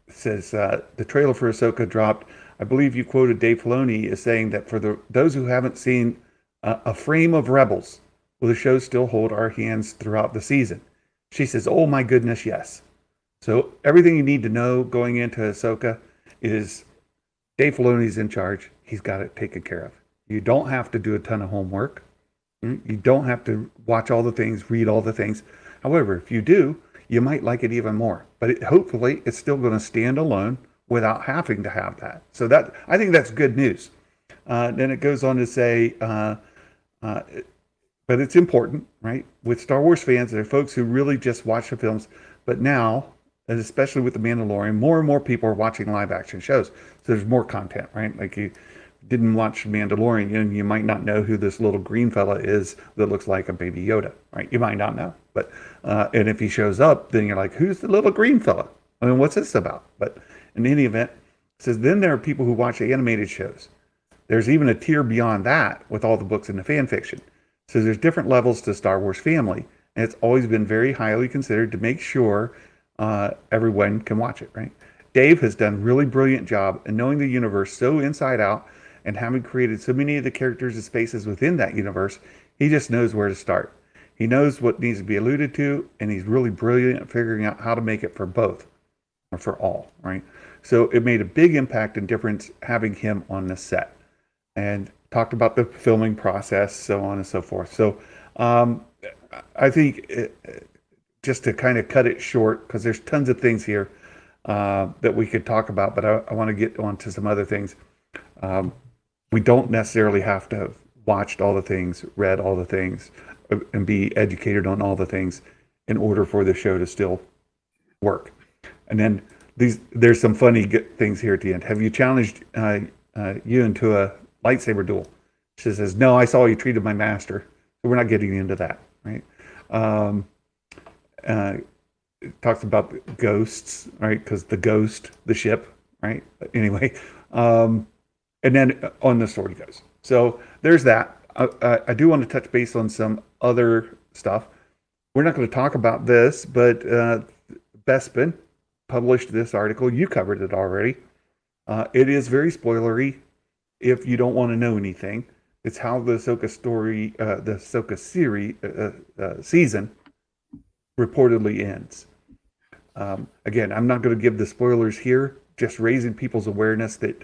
says the trailer for Ahsoka dropped. I believe you quoted Dave Filoni as saying that for those who haven't seen a frame of Rebels, will the show still hold our hands throughout the season? She says, oh my goodness, yes. So everything you need to know going into Ahsoka is Dave Filoni's in charge. He's got it taken care of. You don't have to do a ton of homework. You don't have to watch all the things, read all the things. However, if you do, you might like it even more. But hopefully, it's still going to stand alone without having to have that. So that, I think that's good news. Then it goes on to say, but it's important, right? With Star Wars fans, there are folks who really just watch the films. But now, and especially with The Mandalorian, more and more people are watching live action shows. So there's more content, right? Like you didn't watch Mandalorian, and you might not know who this little green fella is that looks like a baby Yoda, right? You might not know. But and if he shows up, then you're like, who's the little green fella? I mean, what's this about? But in any event, it says then there are people who watch animated shows. There's even a tier beyond that with all the books and the fan fiction. So there's different levels to Star Wars family, and it's always been very highly considered to make sure everyone can watch it, right? Dave has done a really brilliant job in knowing the universe so inside out, and having created so many of the characters and spaces within that universe, he just knows where to start. He knows what needs to be alluded to, and he's really brilliant at figuring out how to make it for both, or for all, right? So it made a big impact and difference having him on the set, and talked about the filming process, so on and so forth. So I think just to kind of cut it short, because there's tons of things here that we could talk about, but I want to get on to some other things. We don't necessarily have to have watched all the things, read all the things, and be educated on all the things in order for the show to still work. And then there's some funny things here at the end. Have you challenged Ewan to a lightsaber duel? She says, no, I saw you treated my master. So we're not getting into that, right? It talks about ghosts, right? Because the ghost, the ship, right? Anyway, and then on the story goes. So there's that. I do want to touch base on some other stuff. We're not going to talk about this, but Bespin published this article. You covered it already. It is very spoilery if you don't want to know anything. It's how the Ahsoka story, the Ahsoka series, season reportedly ends. Again, I'm not going to give the spoilers here, just raising people's awareness that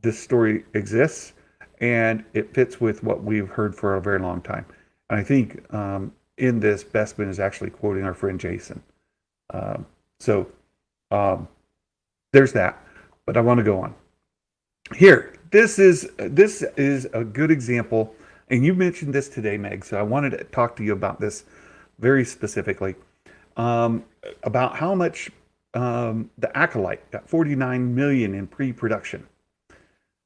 this story exists and it fits with what we've heard for a very long time. And I think in this, Bespin is actually quoting our friend Jason. So there's that. But I want to go on. Here, this is a good example, and you mentioned this today, Meg, so I wanted to talk to you about this very specifically, about how much the Acolyte got $49 million in pre-production.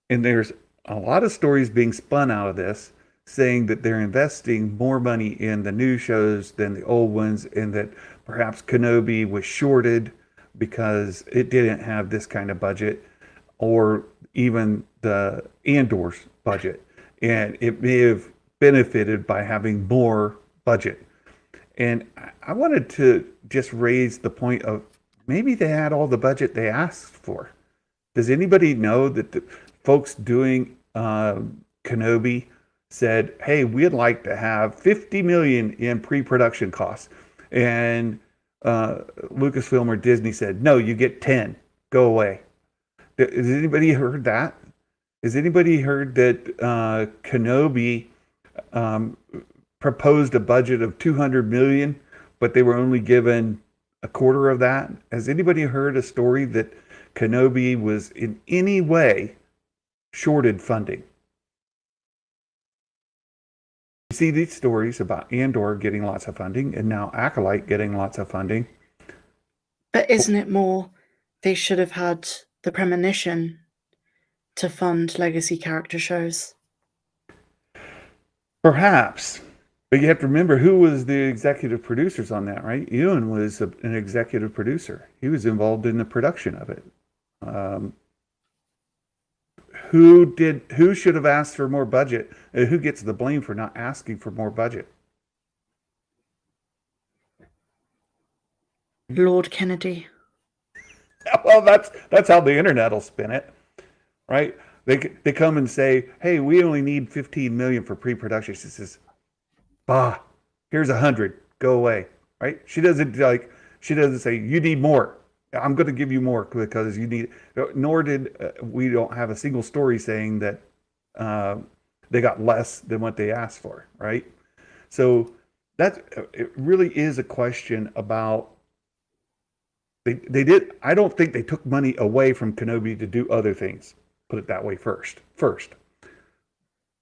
And there's a lot of stories being spun out of this, saying that they're investing more money in the new shows than the old ones, and that perhaps Kenobi was shorted because it didn't have this kind of budget, or even the Andor's budget, and it may have benefited by having more budget. And I wanted to just raise the point of maybe they had all the budget they asked for. Does anybody know that the folks doing Kenobi said, hey, we'd like to have 50 million in pre-production costs, and Lucasfilm or Disney said, no, you get 10, go away? Has anybody heard that? Has anybody heard that Kenobi proposed a budget of 200 million, but they were only given a quarter of that? Has anybody heard a story that Kenobi was in any way shorted funding? You see these stories about Andor getting lots of funding and now Acolyte getting lots of funding. But isn't it more they should have had the premonition to fund legacy character shows? Perhaps. But you have to remember who was the executive producers on that, right? Ewan was an executive producer. He was involved in the production of it. Um, who should have asked for more budget? Who gets the blame for not asking for more budget? Lord Kennedy. Well, that's how the internet will spin it, right? They come and say, "Hey, we only need 15 million for pre-production." She says, "Bah, here's 100. Go away." Right? She doesn't say you need more. I'm going to give you more because you need. Nor did we don't have a single story saying that they got less than what they asked for. Right? So that it really is a question about. They did. I don't think they took money away from Kenobi to do other things. Put it that way first.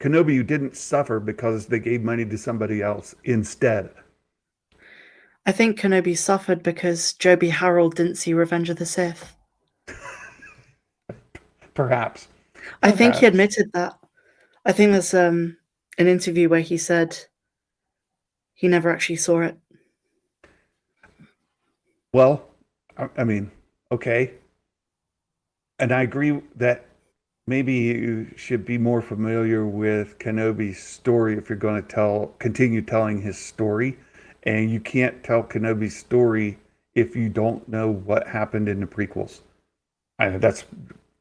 Kenobi didn't suffer because they gave money to somebody else instead. I think Kenobi suffered because Joby Harold didn't see Revenge of the Sith. Perhaps. I think he admitted that. I think there's an interview where he said he never actually saw it. Well, I mean, okay. And I agree that maybe you should be more familiar with Kenobi's story if you're going to continue telling his story. And you can't tell Kenobi's story if you don't know what happened in the prequels. That's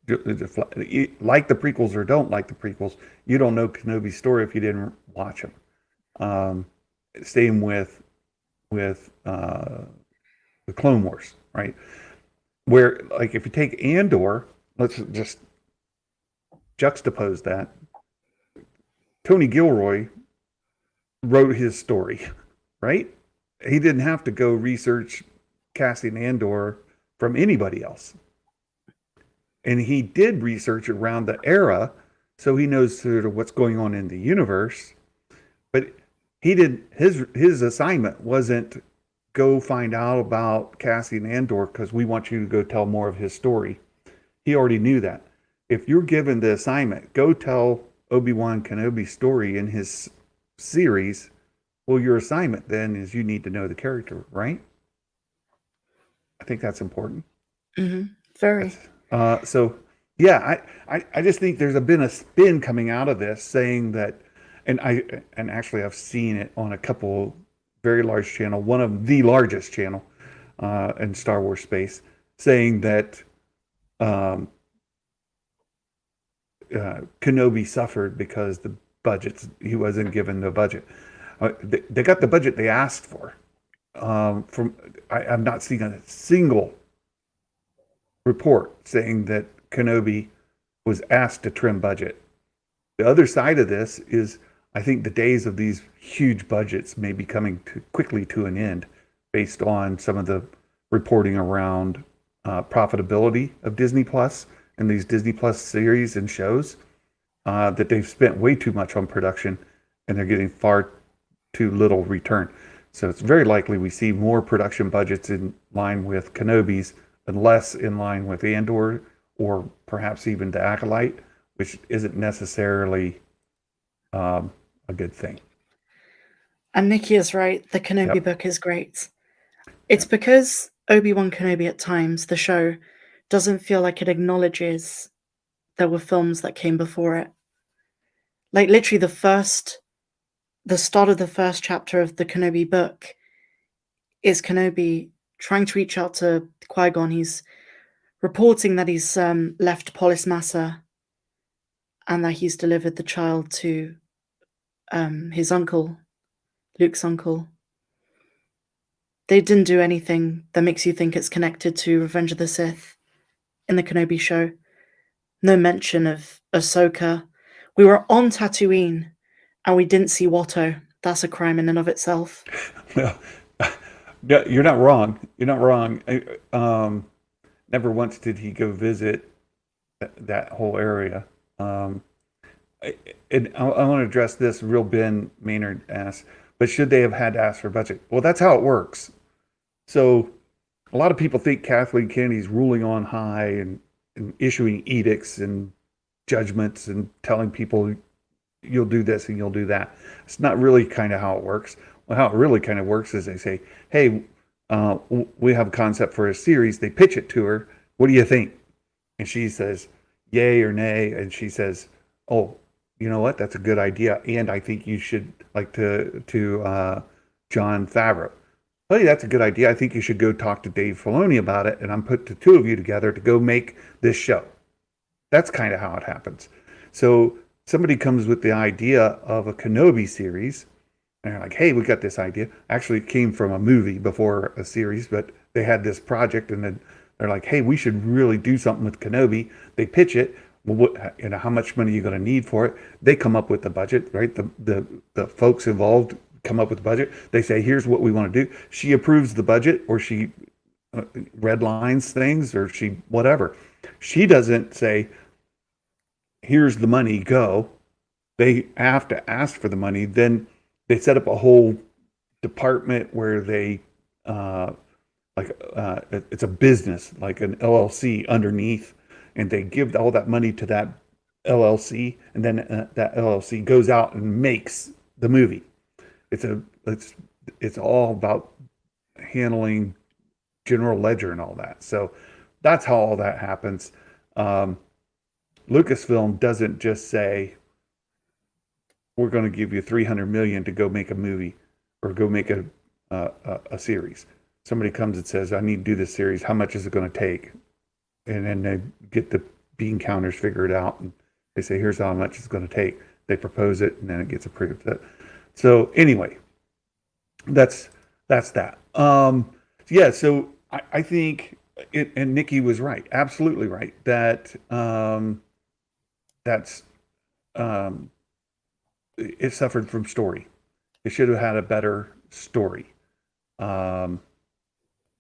like the prequels or don't like the prequels. You don't know Kenobi's story if you didn't watch them. Same with the Clone Wars, right? Where, like, if you take Andor, let's just juxtapose that. Tony Gilroy wrote his story, right? He didn't have to go research Cassian Andor from anybody else. And he did research around the era, so he knows sort of what's going on in the universe. But he did his assignment wasn't go find out about Cassian Andor because we want you to go tell more of his story. He already knew that. If you're given the assignment, go tell Obi-Wan Kenobi's story in his series. Well, your assignment then is you need to know the character, right? I think that's important. Mm-hmm. Very. So, yeah, I just think there's been a spin coming out of this saying that, and actually I've seen it on a couple very large channel, one of the largest channel in Star Wars space, saying that Kenobi suffered because he wasn't given the budget. They got the budget they asked for. I've not seen a single report saying that Kenobi was asked to trim budget. The other side of this is I think the days of these huge budgets may be coming quickly to an end based on some of the reporting around profitability of Disney Plus and these Disney Plus series and shows that they've spent way too much on production and they're getting far too little return. So it's very likely we see more production budgets in line with Kenobi's and less in line with Andor or perhaps even the Acolyte, which isn't necessarily a good thing. And Nikki is right. The Kenobi book is great. It's because Obi-Wan Kenobi at times, the show, doesn't feel like it acknowledges there were films that came before it. Like literally the start of the first chapter of the Kenobi book is Kenobi trying to reach out to Qui-Gon. He's reporting that he's left Polis Massa and that he's delivered the child to his uncle, Luke's uncle. They didn't do anything that makes you think it's connected to Revenge of the Sith in the Kenobi show. No mention of Ahsoka. We were on Tatooine and we didn't see Watto. That's a crime in and of itself. Well, you're not wrong. You're not wrong. Never once did he go visit that whole area. And I want to address this. Real Ben Maynard asks, but should they have had to ask for budget? Well, that's how it works. So a lot of people think Kathleen Kennedy's ruling on high and issuing edicts and judgments and telling people you'll do this and you'll do that. It's not really kind of how it works. Well, how it really kind of works is they say, hey, we have a concept for a series. They pitch it to her. What do you think? And she says, yay or nay. And she says, oh, you know what? That's a good idea. And I think you should, like, to John Favreau. Hey, that's a good idea. I think you should go talk to Dave Filoni about it. And I'm put the two of you together to go make this show. That's kind of how it happens. So somebody comes with the idea of a Kenobi series, and they're like, hey, we got this idea. Actually, it came from a movie before a series, but they had this project, and then they're like, hey, we should really do something with Kenobi. They pitch it. Well, what, how much money are you going to need for it? They come up with the budget, right? The folks involved come up with the budget. They say, here's what we want to do. She approves the budget, or she red lines things, or she whatever. She doesn't say, here's the money, go. They have to ask for the money. Then they set up a whole department where they it's a business, like an LLC underneath, and they give all that money to that LLC, and then that LLC goes out and makes the movie. It's all about handling general ledger and all that. So that's how all that happens. Lucasfilm doesn't just say, we're going to give you 300 million to go make a movie or go make a series. Somebody comes and says, I need to do this series. How much is it going to take? And then they get the bean counters figured out, and they say, here's how much it's going to take. They propose it, and then it gets approved. So anyway, that's that. Yeah, so I think and Nikki was right, absolutely right, that it suffered from story. It should have had a better story.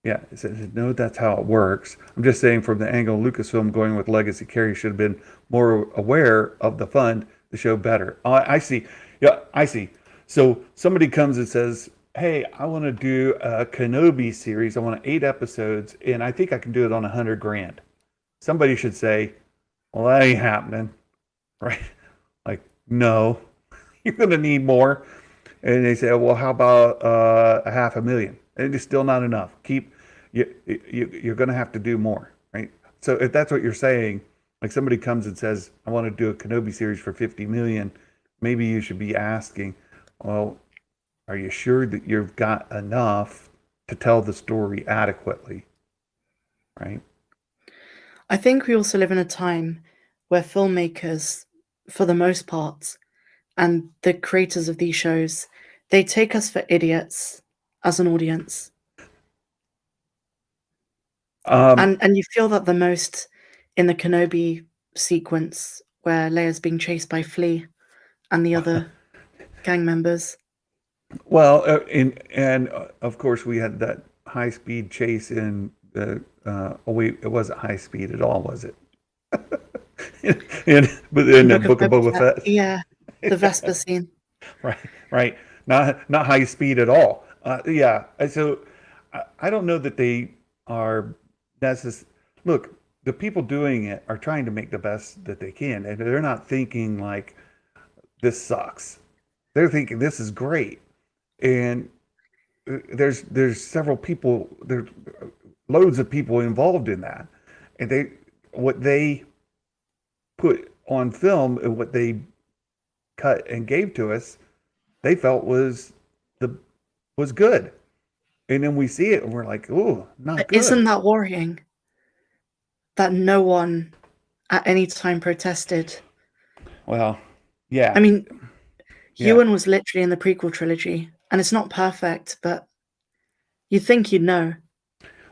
Yeah, it said, no, that's how it works. I'm just saying, from the angle of Lucasfilm going with Legacy, Carrie should have been more aware of the fund to show better. Oh, I see. Yeah, I see. So somebody comes and says, hey, I want to do a Kenobi series. I want 8 episodes, and I think I can do it on $100,000. Somebody should say, well, that ain't happening, right? Like, no, you're going to need more. And they say, well, how about $500,000? And it's still not enough. You're going to have to do more, right? So if that's what you're saying, like somebody comes and says, I want to do a Kenobi series for 50 million, maybe you should be asking, well, are you sure that you've got enough to tell the story adequately, right? I think we also live in a time where filmmakers, for the most part, and the creators of these shows, they take us for idiots as an audience. And you feel that the most in the Kenobi sequence where Leia's being chased by Flea and the other gang members. Well, and of course we had that high speed chase in the. It wasn't high speed at all, was it? But in the Book of Boba Fett. Yeah, the Vespa scene. Right. Not high speed at all. Yeah. So I don't know that they are necessary. Look, the people doing it are trying to make the best that they can, and they're not thinking like this sucks. They're thinking this is great. And there's several people, there's loads of people involved in that, and what they put on film and what they cut and gave to us, they felt was good, and then we see it and we're like, oh, not good. Isn't that worrying? That no one at any time protested. Well, yeah. I mean, Ewan was literally in the prequel trilogy, and it's not perfect, but you'd think you'd know.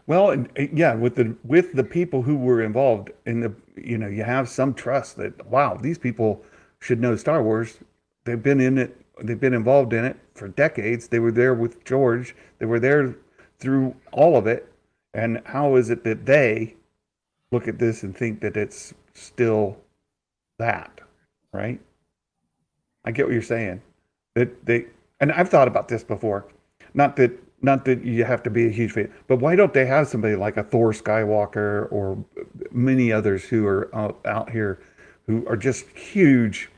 Well, yeah, with the people who were involved in the, you have some trust that, wow, these people should know Star Wars. They've been in it. They've been involved in it for decades. They were there with George. They were there through all of it. And how is it that they look at this and think that it's still that, right? I get what you're saying. And I've thought about this before. Not that you have to be a huge fan, but why don't they have somebody like a Thor Skywalker or many others who are out here who are just huge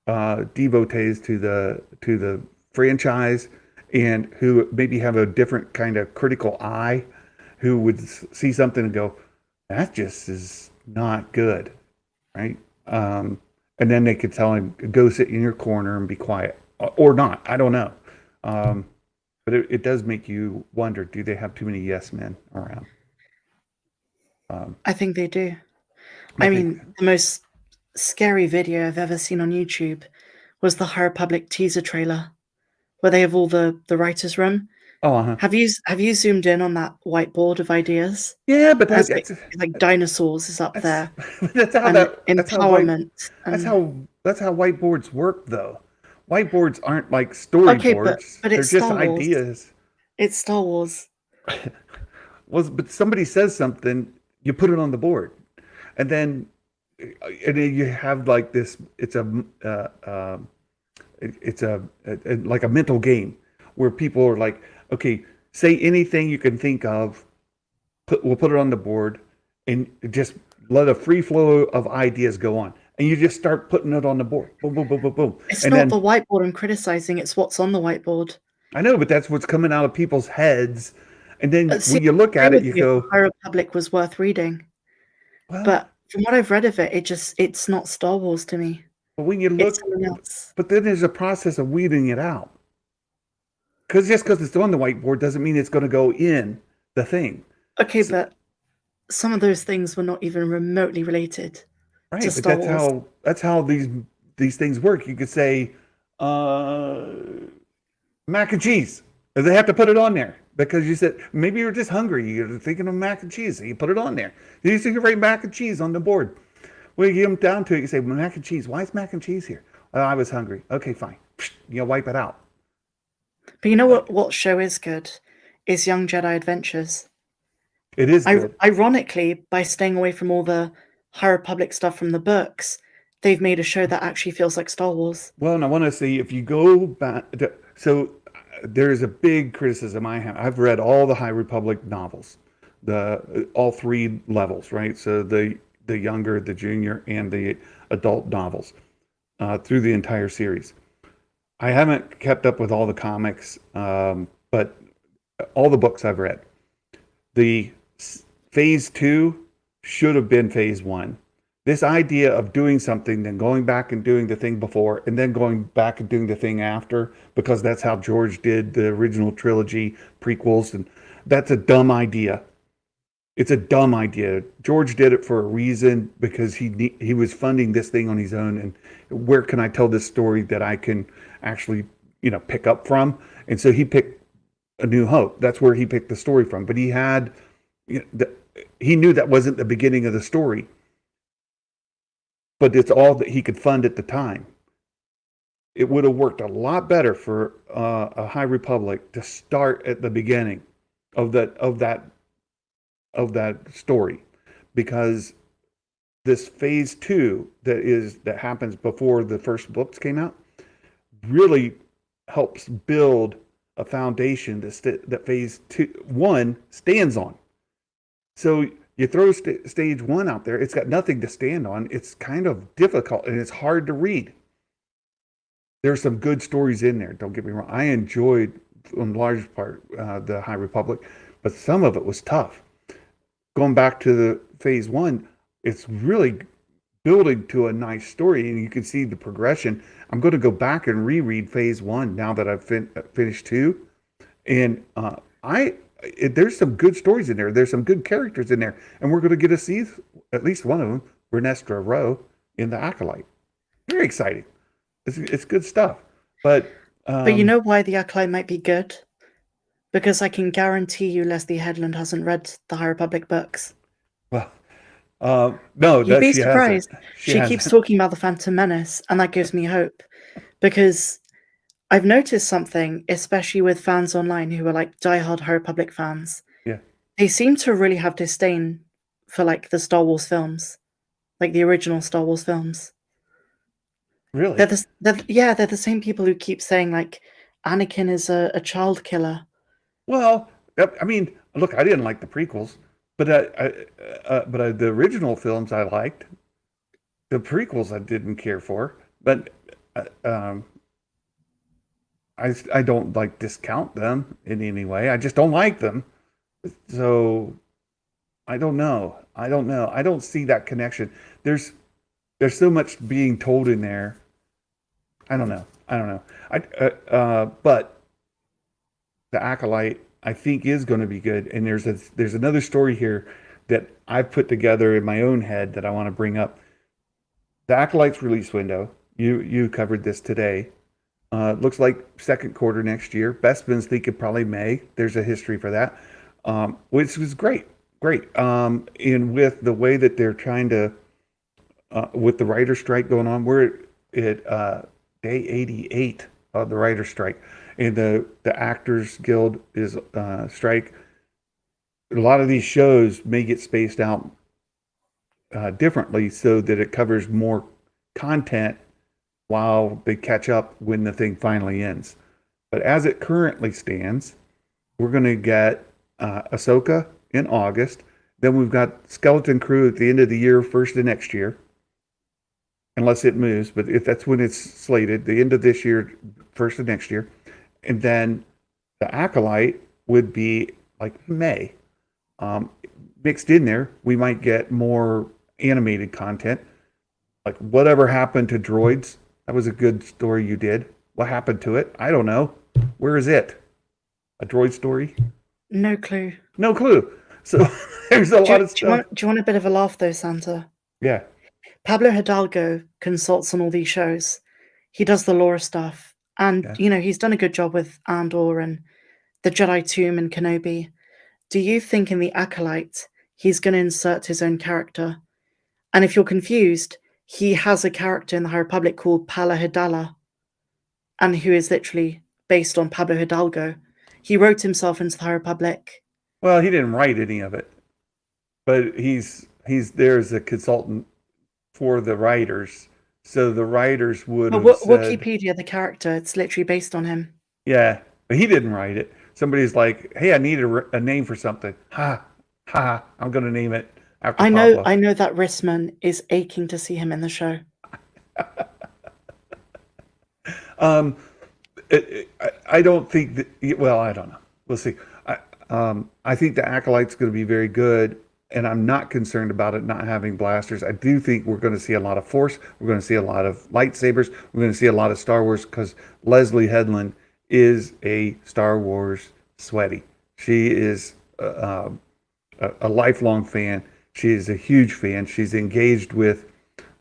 devotees to the franchise, and who maybe have a different kind of critical eye, who would see something and go, that just is not good, right? And then they could tell him, go sit in your corner and be quiet, or not. I don't know. Um, but it does make you wonder, do they have too many yes men around? Um, I think they do. I I think, mean, the most scary video I've ever seen on YouTube was the High Republic teaser trailer, where they have all the writers' room. oh, uh-huh. Have you zoomed in on that whiteboard of ideas? Yeah, but There's like dinosaurs is up that's there, and that's how white empowerment, that's and how whiteboards work though. Whiteboards aren't like okay, but storyboards. but They're it's just Star Wars. ideas. It's Star Wars. But somebody says something, you put it on the board, and then you have like this. It's like a mental game where people are like, okay, say anything you can think of. We'll put it on the board, and just let a free flow of ideas go on, and you just start putting it on the board. Boom, boom, boom, boom, boom, It's and not the then whiteboard I'm criticizing, it's what's on the whiteboard. I know, but that's what's coming out of people's heads, and then See, when you look I at agree it, with you you if the go, High Republic was worth reading, well, but from what I've read of it, it's not Star Wars to me. but when you It's look, something else. but then there's a process of weeding it out. Because just because it's on the whiteboard doesn't mean it's going to go in the thing. Okay, So, but some of those things were not even remotely related to right, but Star Wars. that's how these things work. You could say uh, mac and cheese. They have to put it on there because you said maybe you're just hungry. You're thinking of mac and cheese, so you put it on there. You see, you write mac and cheese on the board. When you get them down to it, you say, well, mac and cheese. Why is mac and cheese here? I was hungry. Okay, fine. You wipe it out. But you know Like, what show is good? Is Young Jedi Adventures. it is good. Ironically, by staying away from all the High Republic stuff from the books, they've made a show that actually feels like Star Wars. Well, and I want to say if you go back, so there's a big criticism I have. I've read all the High Republic novels, the all three levels, right? So the younger, the junior, and the adult novels through the entire series. I haven't kept up with all the comics, but all the books I've read. The phase two should have been phase one. This idea of doing something, then going back and doing the thing before, and then going back and doing the thing after, because that's how George did the original trilogy prequels, and that's a dumb idea. It's a dumb idea. George did it for a reason because he was funding this thing on his own, and where can I tell this story that I can actually pick up from? And so he picked A New Hope. That's where he picked the story from. But he had he knew that wasn't the beginning of the story, but it's all that he could fund at the time. It would have worked a lot better for a High Republic to start at the beginning of that story, because this phase two that happens before the first books came out really helps build a foundation that phase one stands on. So you throw stage one out there, it's got nothing to stand on. It's kind of difficult and it's hard to read. There's some good stories in there. Don't get me wrong. I enjoyed, in large part, the High Republic, but some of it was tough. Going back to the phase one, it's really building to a nice story, and you can see the progression. I'm going to go back and reread phase one now that I've finished two, and there's some good stories in there. There's some good characters in there, and we're going to get to see at least one of them, Renestra Rowe, in the Acolyte. Very exciting. It's good stuff. But you know why the Acolyte might be good? Because I can guarantee you Leslie Headland hasn't read the High Republic books. well, no, You'd that be she hasn't. surprised. She She keeps hasn't. talking about the Phantom Menace, and that gives me hope. Because I've noticed something, especially with fans online who are like diehard High Republic fans. Yeah, They seem to really have disdain for like the Star Wars films, like the original Star Wars films. really. They're the same people who keep saying like Anakin is a child killer. Well, I mean, look, I didn't like the prequels, but the original films I liked. The prequels I didn't care for, but uh, um, I don't like discount them in any way. I just don't like them. So I don't know. I don't know. I don't see that connection. There's so much being told in there. I don't know. I don't know. But the Acolyte, I think, is going to be good. And there's another story here that I've put together in my own head that I want to bring up. The Acolyte's release window. You covered this today. Looks like second quarter next year. Bestman's thinking probably May. There's a history for that, which was great, great. And with the way that they're trying to, with the writer strike going on, we're at day 88 of the writer strike, and the Actors Guild is strike. A lot of these shows may get spaced out differently so that it covers more content while they catch up when the thing finally ends. But as it currently stands, we're going to get Ahsoka in August. Then we've got Skeleton Crew at the end of the year, first of next year, unless it moves. But if that's when it's slated, the end of this year, first of next year. And then the Acolyte would be like May. Mixed in there, we might get more animated content. Like whatever happened to droids. That was a good story you did. What happened to it? I don't know. Where is it? A droid story? No clue. No clue. So there's a lot of stuff. Do you want a bit of a laugh though, Santa? Yeah. Pablo Hidalgo consults on all these shows. He does the lore stuff. And, he's done a good job with Andor and the Jedi Tomb and Kenobi. Do you think in the Acolyte, he's going to insert his own character? And if you're confused, he has a character in the High Republic called Pala Hidala, and who is literally based on Pablo Hidalgo. He wrote himself into the High Republic. Well, he didn't write any of it, but he's there as a consultant for the writers. So the writers would have said, Wikipedia, the character, it's literally based on him. Yeah, but he didn't write it. Somebody's like, hey, I need a name for something. I'm going to name it after Pablo. I know that Rissman is aching to see him in the show. I don't think that. Well, I don't know. We'll see. I think the Acolyte's going to be very good, and I'm not concerned about it not having blasters. I do think we're going to see a lot of Force. We're going to see a lot of lightsabers. We're going to see a lot of Star Wars because Leslie Headland is a Star Wars sweaty. She is a lifelong fan. She is a huge fan. She's engaged with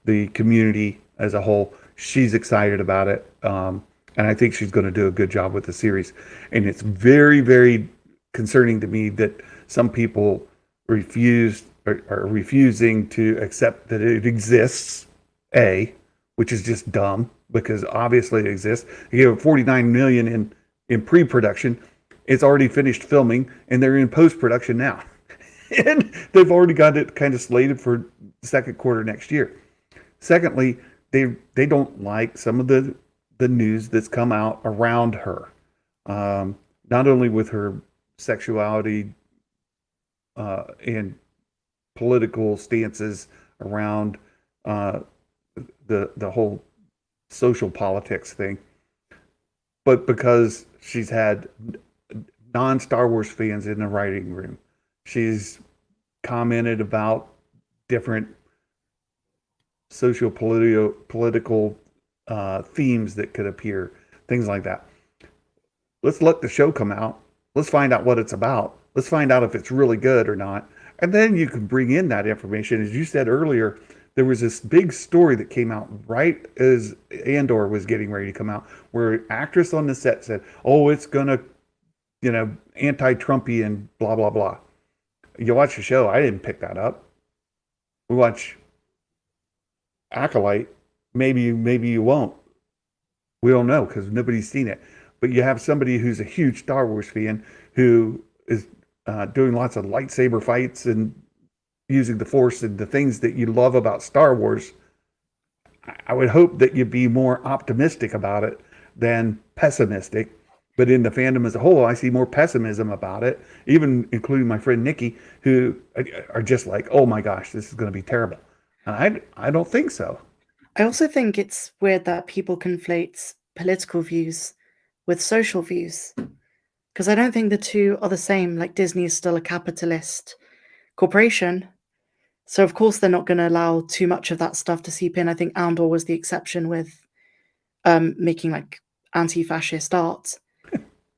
the community as a whole. She's excited about it. And I think she's going to do a good job with the series. And it's very, very concerning to me that some people are refusing to accept that it exists, which is just dumb because obviously it exists. They gave it $49 million in pre-production. It's already finished filming and they're in post-production now. And they've already got it kind of slated for the second quarter next year. Secondly, they don't like some of the news that's come out around her. Not only with her sexuality and political stances around the whole social politics thing, but because she's had non-Star Wars fans in the writing room. She's commented about different political themes that could appear, things like that. Let's let the show come out. Let's find out what it's about. Let's find out if it's really good or not. And then you can bring in that information. As you said earlier, there was this big story that came out right as Andor was getting ready to come out, where an actress on the set said, oh, it's going to, anti-Trumpian, blah, blah, blah. You watch the show. I didn't pick that up. We watch Acolyte. Maybe you won't. We don't know because nobody's seen it. But you have somebody who's a huge Star Wars fan who is doing lots of lightsaber fights and using the Force and the things that you love about Star Wars. I would hope that you'd be more optimistic about it than pessimistic. But in the fandom as a whole, I see more pessimism about it, even including my friend Nikki, who are just like, oh my gosh, this is going to be terrible. And I don't think so. I also think it's weird that people conflate political views with social views, because I don't think the two are the same. Like Disney is still a capitalist corporation. So of course they're not going to allow too much of that stuff to seep in. I think Andor was the exception with making like anti-fascist art.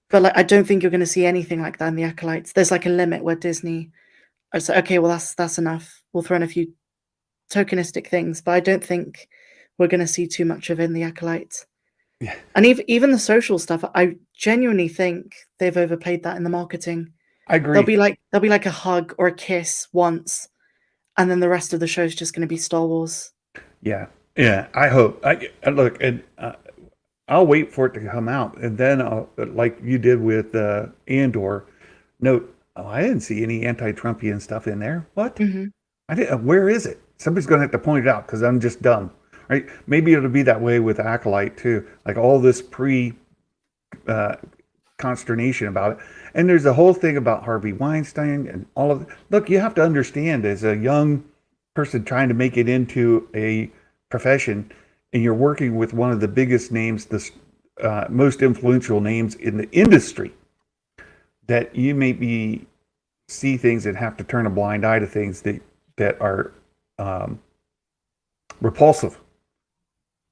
But like I don't think you're going to see anything like that in the Acolytes. There's like a limit where Disney I said, okay, well that's enough. We'll throw in a few tokenistic things, but I don't think we're going to see too much of it in the Acolyte. Yeah. And even the social stuff, I genuinely think they've overplayed that in the marketing. I agree. There'll be like a hug or a kiss once, and then the rest of the show is just going to be Star Wars. Yeah, yeah. I hope. Look, and I'll wait for it to come out, and then I'll, like you did with Andor, note. Oh, I didn't see any anti-Trumpian stuff in there. What? Mm-hmm. I didn't. Where is it? Somebody's going to have to point it out because I'm just dumb, right? Maybe it'll be that way with Acolyte too. Like all this consternation about it, and there's a whole thing about Harvey Weinstein and all of. Look, you have to understand as a young person trying to make it into a profession, and you're working with one of the biggest names, the most influential names in the industry, that you may see things and have to turn a blind eye to things that are repulsive.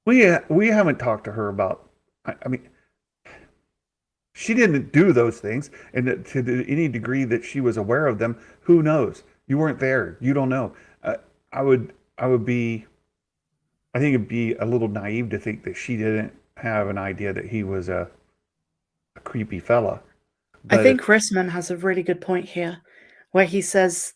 We haven't talked to her about. I mean, she didn't do those things, and to any degree that she was aware of them, who knows? You weren't there. You don't know. I would be. I think it'd be a little naive to think that she didn't have an idea that he was a creepy fella. I think Chrisman has a really good point here, where he says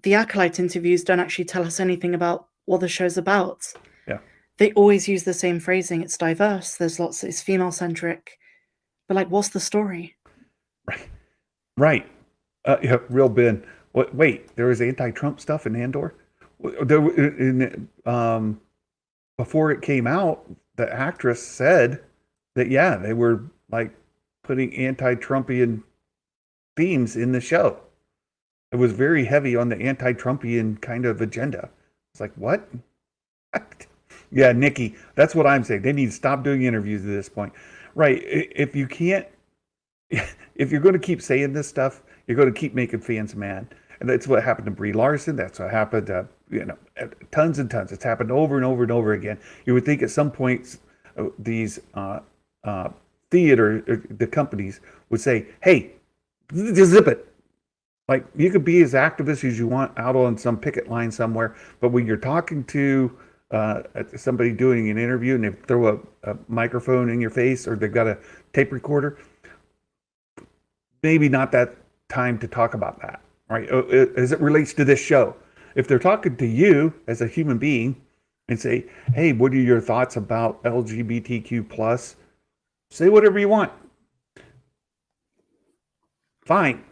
the Acolyte interviews don't actually tell us anything about what the show's about. Yeah. They always use the same phrasing. It's diverse. It's female-centric. But like, what's the story? Right. Yeah, real Ben. Wait, there was anti-Trump stuff in Andor? Before it came out, the actress said that, yeah, they were like putting anti-Trumpian themes in the show. It was very heavy on the anti-Trumpian kind of agenda. It's like, what? Yeah, Nikki, that's what I'm saying. They need to stop doing interviews at this point. Right. If you can't, if you're going to keep saying this stuff, you're going to keep making fans mad. And that's what happened to Brie Larson. That's what happened to, tons and tons. It's happened over and over and over again. You would think at some point these theater, the companies would say, hey, zip it. Like, you could be as activist as you want out on some picket line somewhere, but when you're talking to somebody doing an interview and they throw a microphone in your face or they've got a tape recorder, maybe not that time to talk about that, right? As it relates to this show. If they're talking to you as a human being and say, hey, what are your thoughts about LGBTQ plus? Say whatever you want. Fine.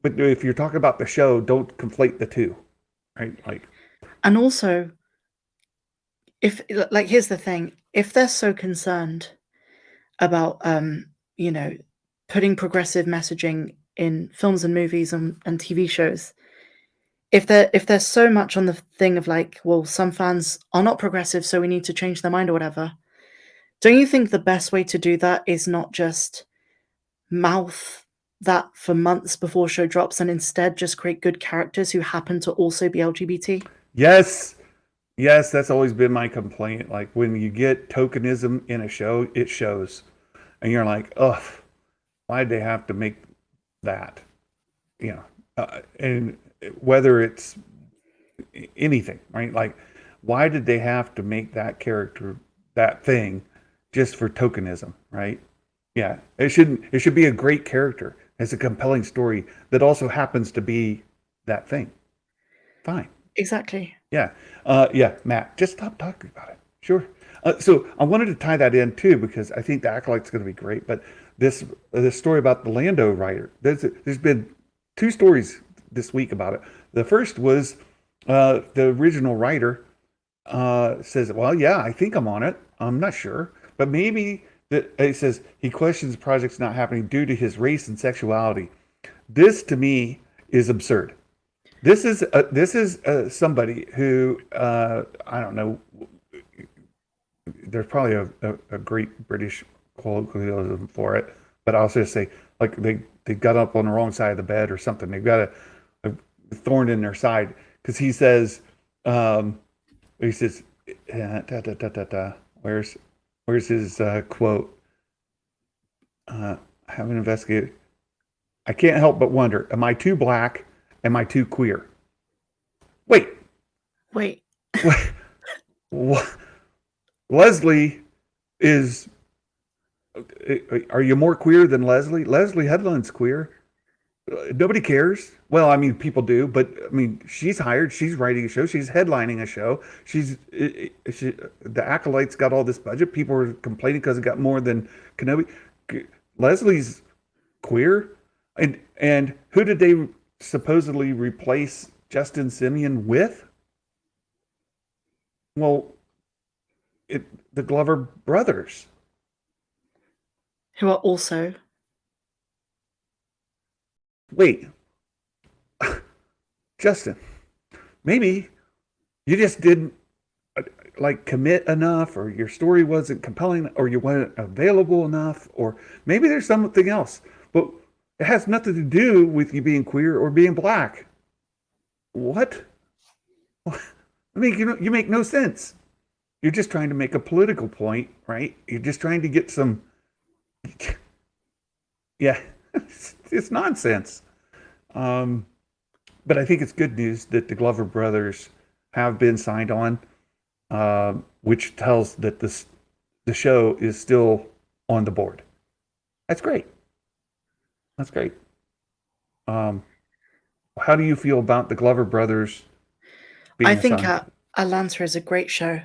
But if you're talking about the show, don't conflate the two, right? Like, and also, here's the thing: if they're so concerned about, putting progressive messaging in films and movies and TV shows, if they're so much on the thing of like, well, some fans are not progressive, so we need to change their mind or whatever, don't you think the best way to do that is not just mouth that for months before show drops and instead just create good characters who happen to also be LGBT? Yes, that's always been my complaint. Like when you get tokenism in a show, it shows, and you're like, ugh, why'd they have to make that? And whether it's anything, right? Like, why did they have to make that character that thing just for tokenism, right? Yeah, it should be a great character. It's a compelling story that also happens to be that thing. Fine. Exactly. Yeah. Yeah, Matt, just stop talking about it. Sure. So I wanted to tie that in too, because I think the Acolyte's going to be great. But this story about the Lando writer, there's been two stories this week about it. The first was the original writer says, well, yeah, I think I'm on it. I'm not sure, but maybe it says he questions the project's not happening due to his race and sexuality. This to me is absurd. This is somebody who I don't know. There's probably a great British colloquialism for it, but I'll just say like they got up on the wrong side of the bed or something. They've got a thorn in their side because he says, he says, where's his quote? I haven't investigated. I can't help but wonder: am I too black? Am I too queer? Wait, what? Leslie is. Are you more queer than Leslie? Leslie Headland's queer. Nobody cares. Well, I mean, people do, but I mean, she's hired. She's writing a show. She's headlining a show. The Acolyte's got all this budget. People are complaining because it got more than Kenobi. Leslie's queer, and who did they supposedly replace Justin Simeon with? Well, the Glover brothers. Who are also... Wait, Justin, maybe you just didn't like commit enough, or your story wasn't compelling, or you weren't available enough, or maybe there's something else, but it has nothing to do with you being queer or being black. What? I mean, you make no sense. You're just trying to make a political point, right? You're just trying to get some, yeah. It's nonsense. But I think it's good news that the Glover brothers have been signed on, which tells that the show is still on the board. That's great. That's great. How do you feel about the Glover brothers being I think assigned? Atlanta is a great show,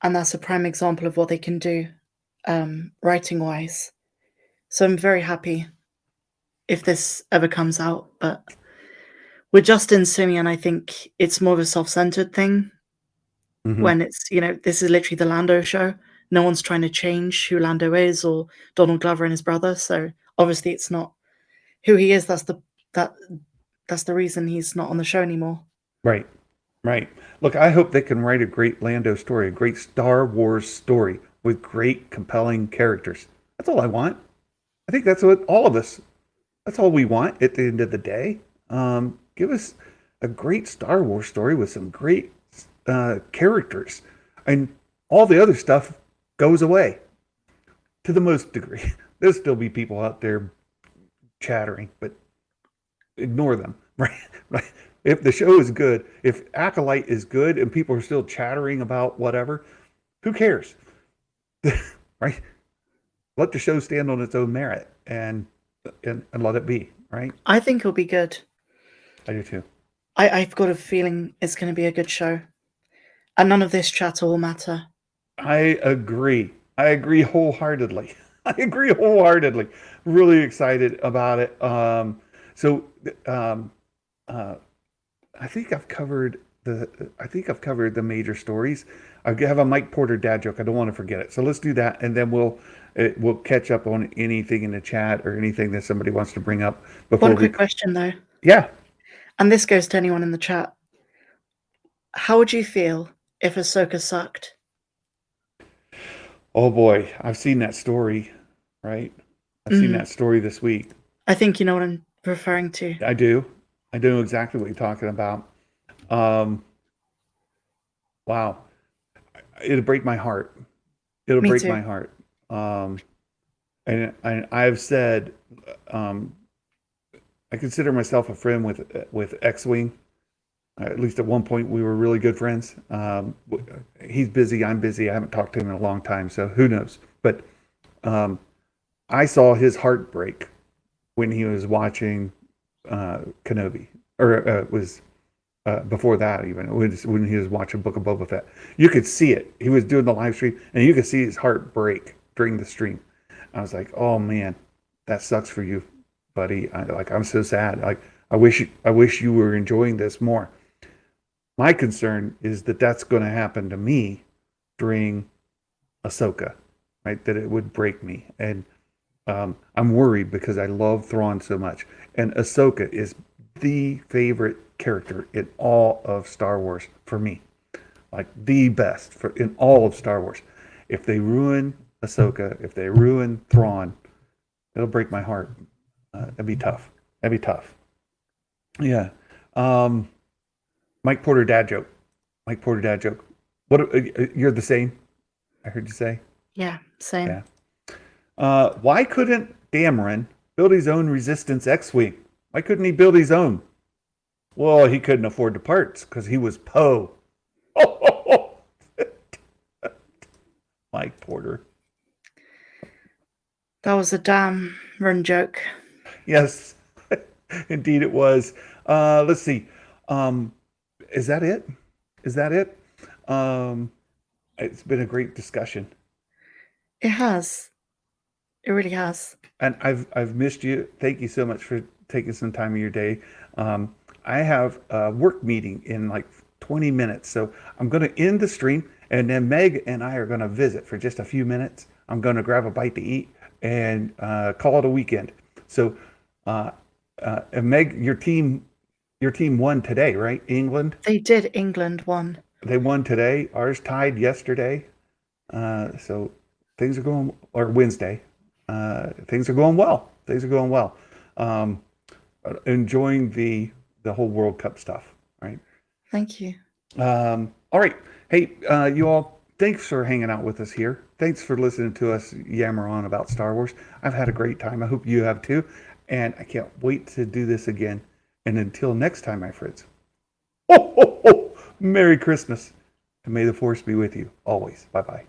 and that's a prime example of what they can do writing-wise. So I'm very happy if this ever comes out. But with Justin Simeon, I think it's more of a self-centered thing. When it's, this is literally the Lando show. No one's trying to change who Lando is or Donald Glover and his brother. So obviously it's not who he is. That's the reason he's not on the show anymore. Right. Look, I hope they can write a great Lando story, a great Star Wars story with great, compelling characters. That's all I want. I think that's what all of us, that's all we want at the end of the day. Give us a great Star Wars story with some great characters, and all the other stuff goes away to the most degree. There'll still be people out there chattering, but ignore them, right? If the show is good, if Acolyte is good and people are still chattering about whatever, who cares? Right? Let the show stand on its own merit and let it be, right? I think it'll be good. I do too. I've got a feeling it's going to be a good show. And none of this chatter will matter. I agree wholeheartedly. Really excited about it. I think I've covered the major stories. I have a Mike Porter dad joke. I don't want to forget it. So let's do that, and then we'll catch up on anything in the chat or anything that somebody wants to bring up before. One quick question though. Yeah. And this goes to anyone in the chat. How would you feel if Ahsoka sucked? Oh boy, I've seen that story, right? I've seen that story this week. I think you know what I'm referring to. I do. I know exactly what you're talking about. Wow. It'll break my heart. It'll Me break too. my heart. And I've said, I consider myself a friend with X-Wing. At least at one point, we were really good friends. He's busy. I'm busy. I haven't talked to him in a long time, so who knows? But I saw his heart break when he was watching Kenobi, or was before that even, when he was watching Book of Boba Fett. You could see it. He was doing the live stream, and you could see his heart break during the stream. I was like, oh man, that sucks for you, buddy. I'm so sad. Like, I wish you were enjoying this more. My concern is that that's going to happen to me during Ahsoka, right? That it would break me. And I'm worried because I love Thrawn so much. And Ahsoka is the favorite character in all of Star Wars for me. Like the best in all of Star Wars. If they ruin Ahsoka, if they ruin Thrawn, it'll break my heart. That'd be tough. Yeah. Mike Porter dad joke. Mike Porter dad joke. What? You're the same. I heard you say. Yeah, same. Yeah. Why couldn't Dameron build his own Resistance X-wing? Why couldn't he build his own? Well, he couldn't afford the parts because he was Poe. Mike Porter. That was a damn run joke. Yes, indeed it was. Let's see. Is that it? Is that it? It's been a great discussion. It has. It really has. And I've missed you. Thank you so much for taking some time of your day. I have a work meeting in like 20 minutes. So I'm going to end the stream, and then Meg and I are going to visit for just a few minutes. I'm going to grab a bite to eat and call it a weekend. So and Meg, your team won today, right? England? They did. England won. They won today. Ours tied yesterday. So things are going, or Wednesday. Things are going well. Things are going well. Enjoying the whole World Cup stuff, right? Thank you. All right. Hey, you all, thanks for hanging out with us here. Thanks for listening to us yammer on about Star Wars. I've had a great time. I hope you have too. And I can't wait to do this again. And until next time, my friends, Merry Christmas. And may the Force be with you always. Bye-bye.